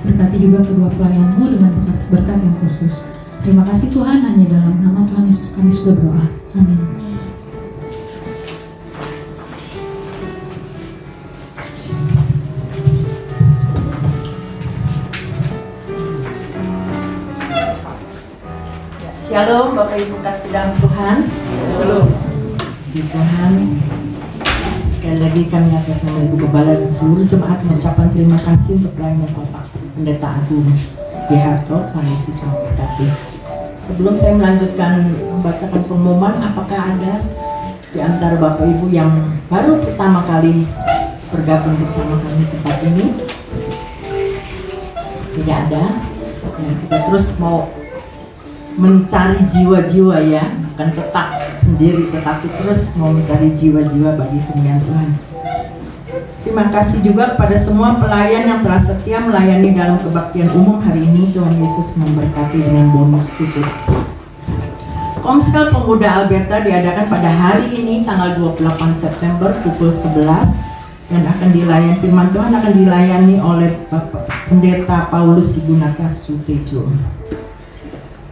Berkati juga kedua pelayan-Mu dengan berkat yang khusus. Terima kasih Tuhan, hanya dalam nama Tuhan Yesus kami sudah berdoa. Amin. Shalom Bapak Ibu kasih dalam Tuhan. Shalom. Puji Tuhan. Sekali lagi kami atas nama Ibu Gembala dan seluruh jemaat mengucapkan terima kasih untuk pelayanan Bapak Pendeta Agung Sugiarto. Tuhan Yesus memberkati. Sebelum saya melanjutkan membacakan pengumuman, apakah ada di antara Bapak Ibu yang baru pertama kali bergabung bersama kami di tempat ini? Tidak ada. Ya, kita terus mau mencari jiwa-jiwa ya, bukan tetap sendiri, tetapi terus mau mencari jiwa-jiwa bagi kemuliaan Tuhan. Terima kasih juga kepada semua pelayan yang telah setia melayani dalam kebaktian umum hari ini. Tuhan Yesus memberkati dengan bonus khusus. Komsel Pemuda Alberta diadakan pada hari ini tanggal 28 September pukul 11 dan akan dilayani, firman Tuhan akan dilayani oleh Bapak Pendeta Paulus Igunata Sutejo.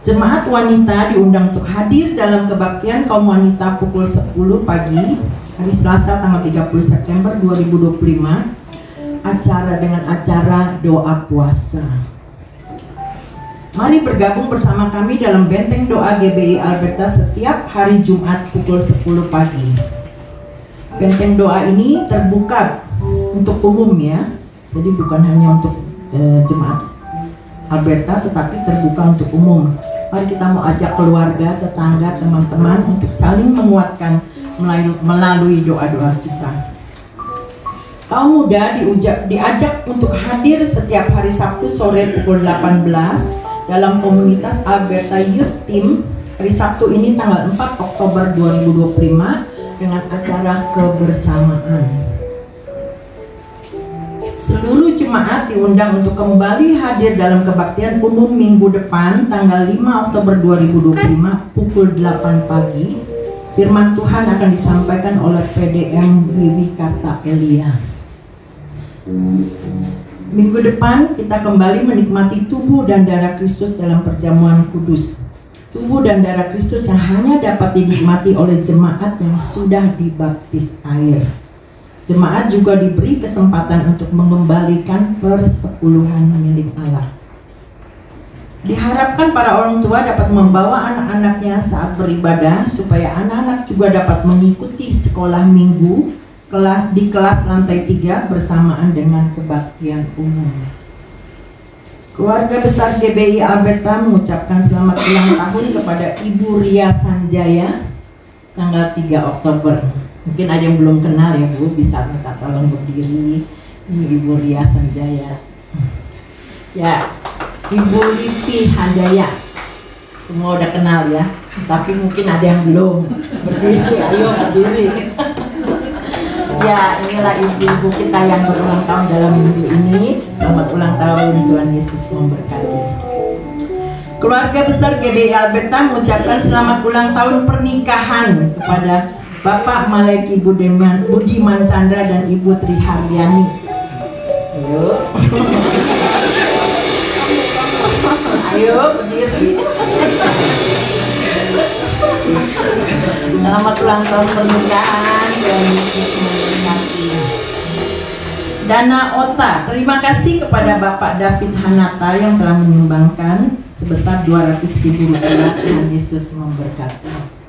Jemaat wanita diundang untuk hadir dalam kebaktian kaum wanita pukul 10 pagi hari Selasa tanggal 30 September 2025 dengan acara doa puasa. Mari bergabung bersama kami dalam benteng doa GBI Alberta setiap hari Jumat pukul 10 pagi. Benteng doa ini terbuka untuk umum ya, jadi bukan hanya untuk jemaat Alberta, tetapi terbuka untuk umum. Mari kita mau ajak keluarga, tetangga, teman-teman untuk saling menguatkan melalui doa-doa kita. Kaum muda diajak untuk hadir setiap hari Sabtu sore pukul 18 dalam komunitas Alberta Youth Team. Hari Sabtu ini tanggal 4 Oktober 2025 dengan acara kebersamaan. Seluruh jemaat diundang untuk kembali hadir dalam kebaktian umum minggu depan tanggal 5 Oktober 2025 pukul 8 pagi. Firman Tuhan akan disampaikan oleh PDM Vivi Karta Elia. Minggu depan kita kembali menikmati tubuh dan darah Kristus dalam perjamuan kudus. Tubuh dan darah Kristus yang hanya dapat dinikmati oleh jemaat yang sudah dibaptis air. Jemaat juga diberi kesempatan untuk mengembalikan persepuluhan milik Allah. Diharapkan para orang tua dapat membawa anak-anaknya saat beribadah supaya anak-anak juga dapat mengikuti sekolah minggu di kelas lantai 3 bersamaan dengan kebaktian umum. Keluarga besar GBI Alberta mengucapkan selamat ulang tahun kepada Ibu Ria Sanjaya tanggal 3 Oktober. Mungkin ada yang belum kenal ya Bu, bisa minta tolong berdiri. Ini Ibu Ria Sanjaya. Ya, Ibu Livi Handaya. Semua udah kenal ya, tapi mungkin ada yang belum. Berdiri, ayo berdiri. Ya, inilah ibu-ibu kita yang berulang tahun dalam minggu ini. Selamat ulang tahun, Tuhan Yesus memberkati. Keluarga besar GBI Alberta mengucapkan selamat ulang tahun pernikahan kepada Bapak Maleki Budiman Chandra dan Ibu Tri Hardiani. Ayo. Ayo berdiri. Selamat ulang tahun pernikahan dan Yesus memberkati. Dana Ota, terima kasih kepada Bapak David Hanata yang telah menyumbangkan sebesar 200.000 rupiah. Tuhan Yesus memberkati.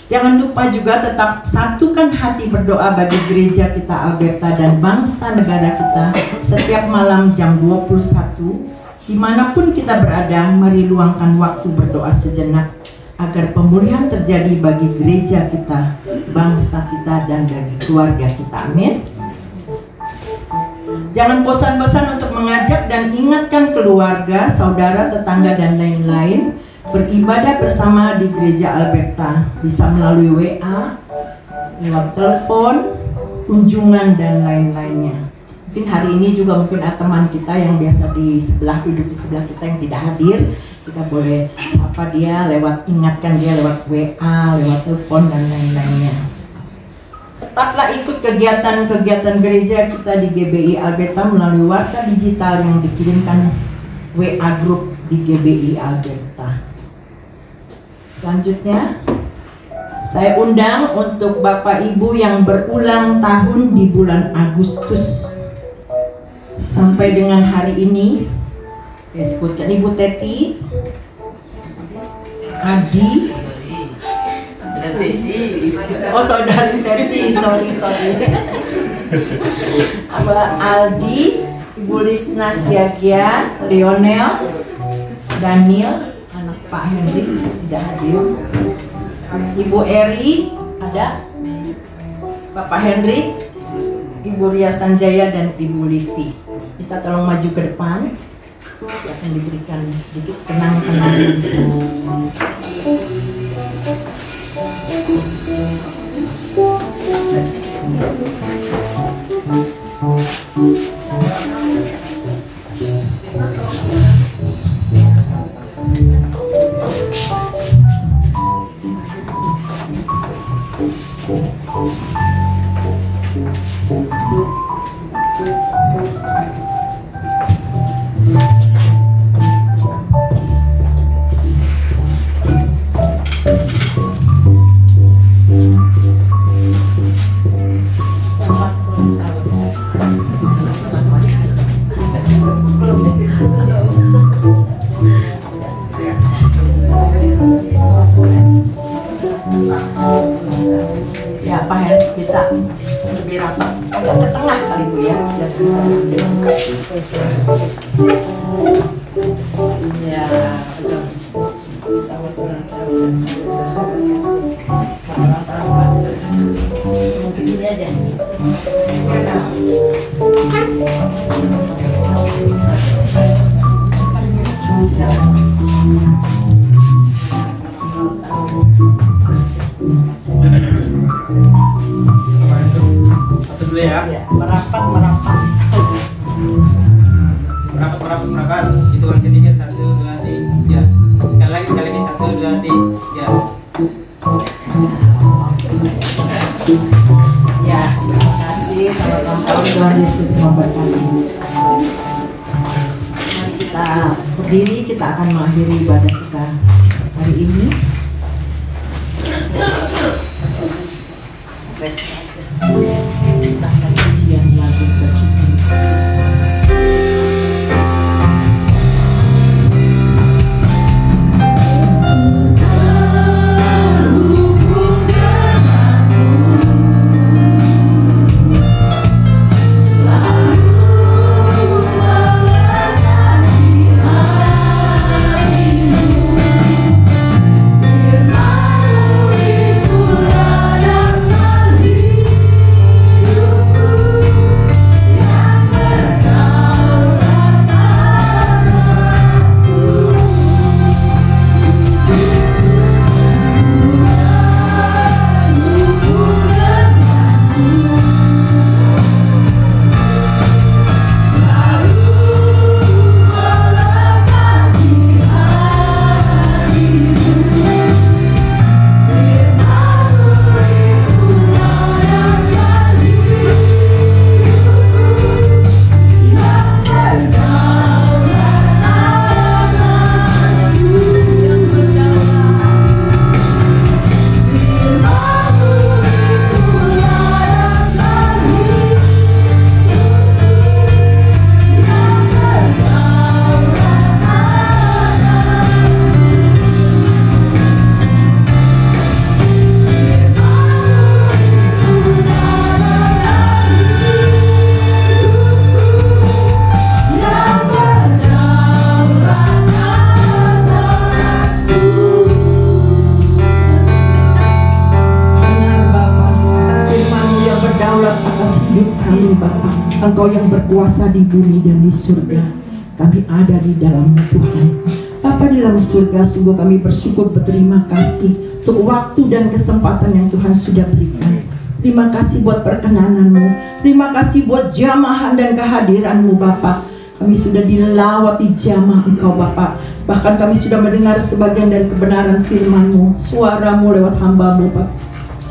Jangan lupa juga tetap satukan hati berdoa bagi gereja kita Alberta dan bangsa negara kita setiap malam jam 21. Dimanapun kita berada, mari luangkan waktu berdoa sejenak agar pemulihan terjadi bagi gereja kita, bangsa kita, dan bagi keluarga kita. Amin. Jangan bosan-bosan untuk mengajak dan ingatkan keluarga, saudara, tetangga, dan lain-lain beribadah bersama di gereja Alberta. Bisa melalui WA, lewat telepon, kunjungan, dan lain-lainnya. Mungkin hari ini juga mungkin ada teman kita yang biasa duduk di sebelah kita yang tidak hadir. Kita boleh apa dia lewat, ingatkan dia lewat WA, lewat telepon, dan lain-lainnya. Tetaplah ikut kegiatan-kegiatan gereja kita di GBI Alberta melalui warta digital yang dikirimkan WA group di GBI Alberta. Selanjutnya, saya undang untuk Bapak Ibu yang berulang tahun di bulan Agustus sampai dengan hari ini. Saya sebutkan Ibu Teti, Adi, oh saudari Teti, sorry. Abah Aldi, Ibu Lisna Siagian, Lionel, Daniel, anak Pak Henry tidak hadir. Ibu Eri ada, Bapak Henry, Ibu Ria Sanjaya, dan Ibu Livi. Bisa tolong maju ke depan. Akan diberikan sedikit kenang-kenangan. Ya, Pak Hen, bisa lebih rapat, agak ke tengah kali Bu ya, biar bisa diambil. Ya, betul. Bisa betul. Mungkin ini aja. Ya. Merapat. Hitungan ketiga 1, 2, 3. Sekali lagi 1, 2, 3. Ya, terima kasih. Selamat tahun, Tuhan Yesus memberkati. Mari kita berdiri, kita akan mengakhiri ibadah kita hari ini. Kita akan pujian lagu berikutnya. Engkau yang berkuasa di bumi dan di surga, kami ada di dalam Tuhan. Bapa di dalam surga, sungguh kami bersyukur, berterima kasih untuk waktu dan kesempatan yang Tuhan sudah berikan. Terima kasih buat perkenanan-Mu, terima kasih buat jamahan dan kehadiran-Mu Bapa. Kami sudah dilawati jamah Engkau Bapa. Bahkan kami sudah mendengar sebagian dari kebenaran firman-Mu, suara-Mu lewat hamba-Mu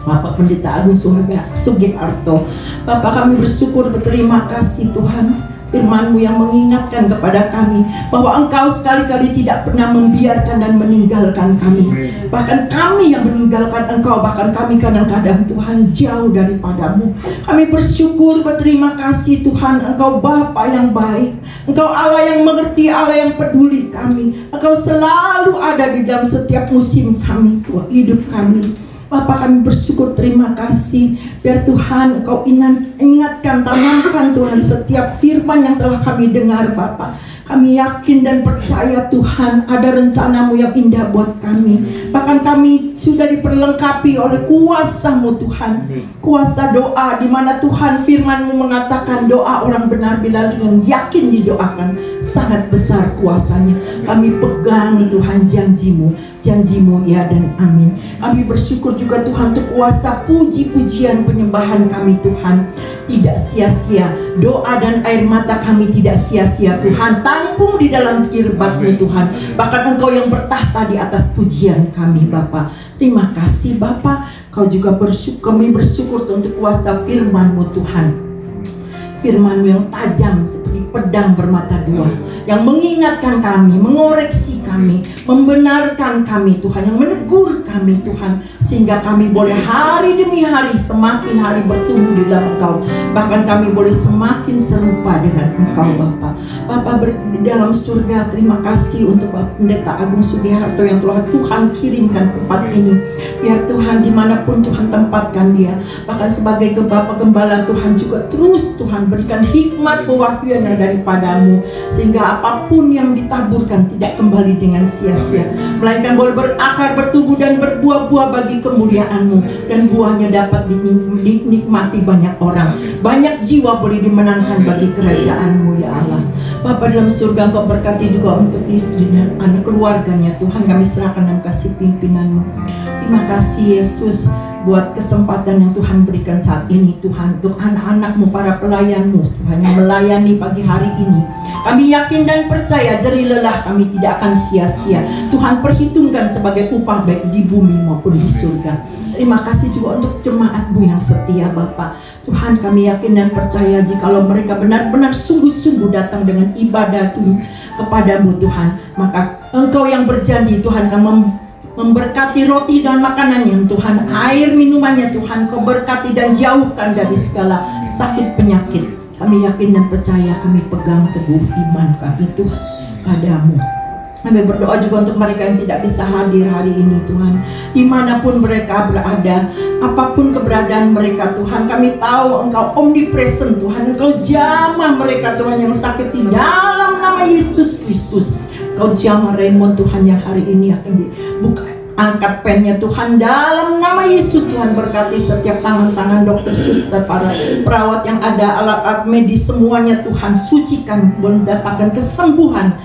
Bapak Pendeta Agung Sugiharto. Bapak, kami bersyukur, berterima kasih Tuhan, firman-Mu yang mengingatkan kepada kami bahwa Engkau sekali-kali tidak pernah membiarkan dan meninggalkan kami. Bahkan kami yang meninggalkan Engkau, bahkan kami kadang-kadang Tuhan jauh daripadamu. Kami bersyukur, berterima kasih Tuhan, Engkau Bapa yang baik, Engkau Allah yang mengerti, Allah yang peduli kami. Engkau selalu ada di dalam setiap musim kami, Tuhan, hidup kami. Bapak, kami bersyukur, terima kasih. Biar Tuhan Engkau ingatkan, tanamkan Tuhan setiap firman yang telah kami dengar Bapak. Kami yakin dan percaya Tuhan ada rencana-Mu yang indah buat kami. Bahkan kami sudah diperlengkapi oleh kuasa-Mu Tuhan. Kuasa doa, di mana Tuhan firman-Mu mengatakan doa orang benar bila dengan yakin didoakan, sangat besar kuasanya. Kami pegang Tuhan janji-Mu ya dan amin. Kami bersyukur juga Tuhan untuk kuasa puji-pujian penyembahan kami Tuhan tidak sia-sia. Doa dan air mata kami tidak sia-sia Tuhan, tampung di dalam kirbat-Mu Tuhan. Bahkan Engkau yang bertahta di atas pujian kami Bapa. Terima kasih Bapa. Kau juga kami bersyukur untuk kuasa firman-Mu Tuhan. Firman-Mu yang tajam seperti pedang bermata dua, yang mengingatkan kami, mengoreksi kami, membenarkan kami Tuhan, yang menegur kami Tuhan, sehingga kami boleh hari demi hari semakin hari bertumbuh di dalam Engkau. Bahkan kami boleh semakin serupa dengan Engkau Bapa. Bapa di dalam surga, terima kasih untuk Bapak Pendeta Agung Sugiharto yang telah Tuhan kirimkan ke tempat ini. Biar Tuhan dimanapun Tuhan tempatkan dia, bahkan sebagai Bapak Gembala Tuhan juga terus Tuhan berikan hikmat pewahyuan daripada-Mu, sehingga apapun yang ditaburkan tidak kembali dengan sia-sia, melainkan boleh berakar, bertumbuh dan berbuah-buah bagi kemuliaan-Mu, dan buahnya dapat dinikmati banyak orang. Banyak jiwa boleh dimenangkan bagi kerajaan-Mu ya Allah. Bapa dalam surga, Engkau berkati juga untuk istri dan anak keluarganya Tuhan. Kami serahkan dan kasih pimpinan-Mu. Terima kasih Yesus buat kesempatan yang Tuhan berikan saat ini Tuhan, untuk anak-anak-Mu, para pelayan-Mu Tuhan yang melayani pagi hari ini. Kami yakin dan percaya jerih lelah kami tidak akan sia-sia. Tuhan perhitungkan sebagai upah baik di bumi maupun di surga. Terima kasih juga untuk jemaat-Mu yang setia Bapa. Tuhan kami yakin dan percaya jikalau mereka benar-benar sungguh-sungguh datang dengan ibadah kepadamu Tuhan, maka Engkau yang berjanji Tuhan akan memberkati roti dan makanannya Tuhan, air minumannya Tuhan Kau berkati dan jauhkan dari segala sakit penyakit. Kami yakin dan percaya, kami pegang teguh iman kami Tuhan padamu. Kami berdoa juga untuk mereka yang tidak bisa hadir hari ini Tuhan, dimanapun mereka berada, apapun keberadaan mereka Tuhan. Kami tahu Engkau omnipresent Tuhan, Engkau jamah mereka Tuhan yang sakit di dalam nama Yesus Kristus. Engkau jamah Raymond Tuhan yang hari ini akan dibuka, angkat pennya Tuhan dalam nama Yesus. Tuhan berkati setiap tangan-tangan dokter, suster, para perawat yang ada, alat-alat medis semuanya Tuhan, sucikan, mendatangkan kesembuhan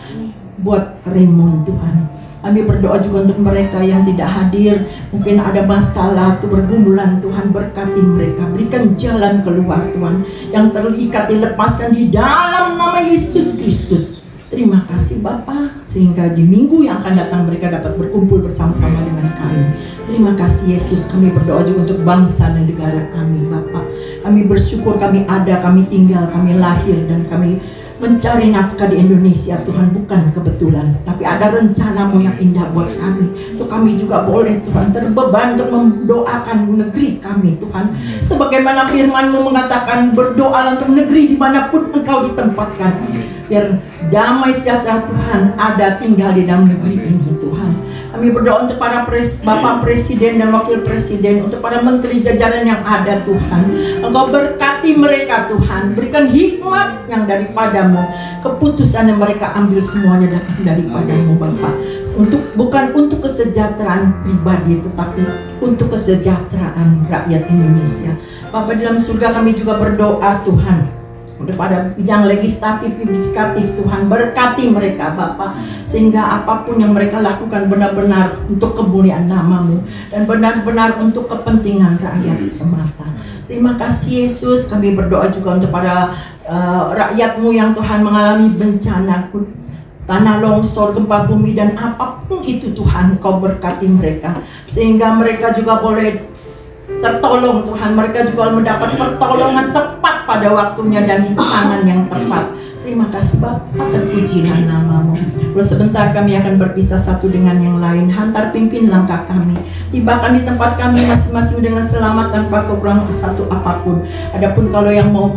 buat Raymond Tuhan. Kami berdoa juga untuk mereka yang tidak hadir, mungkin ada masalah itu bergumulan Tuhan, berkati mereka, berikan jalan keluar Tuhan, yang terikat dilepaskan di dalam nama Yesus Kristus. Terima kasih Bapa, sehingga di minggu yang akan datang mereka dapat berkumpul bersama-sama dengan kami. Terima kasih Yesus. Kami berdoa juga untuk bangsa dan negara kami Bapa. Kami bersyukur kami ada, kami tinggal, kami lahir, dan kami mencari nafkah di Indonesia Tuhan, bukan kebetulan, tapi ada rencana-Mu yang indah buat kami. Untuk kami juga boleh Tuhan terbeban untuk mendoakan negeri kami Tuhan, sebagaimana firman-Mu mengatakan, berdoa untuk negeri dimanapun Engkau ditempatkan, biar damai sejahtera Tuhan ada tinggal di dalam negeri ini Tuhan. Kami berdoa untuk para Bapak Presiden dan Wakil Presiden, untuk para menteri jajaran yang ada Tuhan. Engkau berkati mereka Tuhan, berikan hikmat yang daripada-Mu, keputusan yang mereka ambil semuanya datang daripada-Mu Bapa. Bukan untuk kesejahteraan pribadi, tetapi untuk kesejahteraan rakyat Indonesia. Bapa dalam surga, kami juga berdoa Tuhan kepada bidang legislatif, yudikatif Tuhan, berkati mereka Bapa, sehingga apapun yang mereka lakukan benar-benar untuk kemuliaan nama-Mu dan benar-benar untuk kepentingan rakyat semata. Terima kasih Yesus. Kami berdoa juga untuk para rakyat-Mu yang Tuhan mengalami bencana, tanah longsor, gempa bumi, dan apapun itu Tuhan, Kau berkati mereka, sehingga mereka juga boleh tertolong Tuhan, mereka juga mendapat pertolongan tepat pada waktunya dan di tangan yang tepat. Terima kasih Bapa, terpujilah nama-Mu. Lalu sebentar kami akan berpisah satu dengan yang lain. Hantar pimpin langkah kami, tibakan di tempat kami masing-masing dengan selamat tanpa kekurangan satu apapun. Adapun kalau yang mau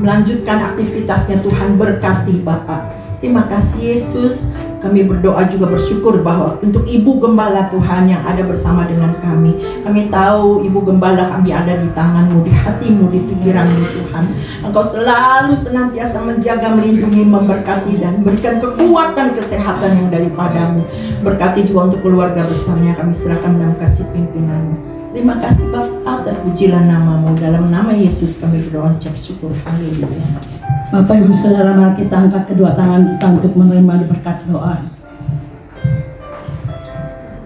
melanjutkan aktivitasnya Tuhan, berkati Bapa. Terima kasih Yesus. Kami berdoa juga bersyukur bahwa untuk Ibu Gembala Tuhan yang ada bersama dengan kami. Kami tahu Ibu Gembala kami ada di tangan-Mu, di hati-Mu, di pikiran-Mu Tuhan. Engkau selalu senantiasa menjaga, melindungi, memberkati dan berikan kekuatan, kesehatan yang daripada-Mu. Berkati juga untuk keluarga besarnya, kami serahkan dalam kasih pimpinan-Mu. Terima kasih Bapa, terpujilah nama-Mu. Dalam nama Yesus kami berdoa ucap syukur. Haleluya. Bapak Ibu Saudara, mari kita angkat kedua tangan kita untuk menerima berkat doa.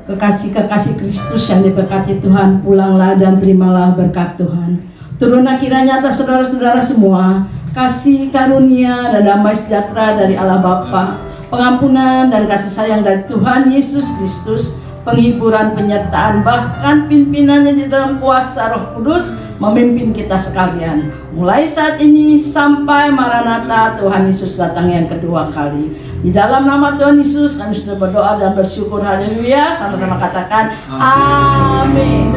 Kekasih-kekasih Kristus yang diberkati Tuhan, pulanglah dan terimalah berkat Tuhan. Turunlah kiranya atas saudara-saudara semua kasih karunia dan damai sejahtera dari Allah Bapa, pengampunan dan kasih sayang dari Tuhan Yesus Kristus, penghiburan, penyertaan, bahkan pimpinannya di dalam kuasa Roh Kudus memimpin kita sekalian. Mulai saat ini sampai Maranatha, Tuhan Yesus datang yang kedua kali. Di dalam nama Tuhan Yesus kami sudah berdoa dan bersyukur. Haleluya. Sama-sama katakan amin.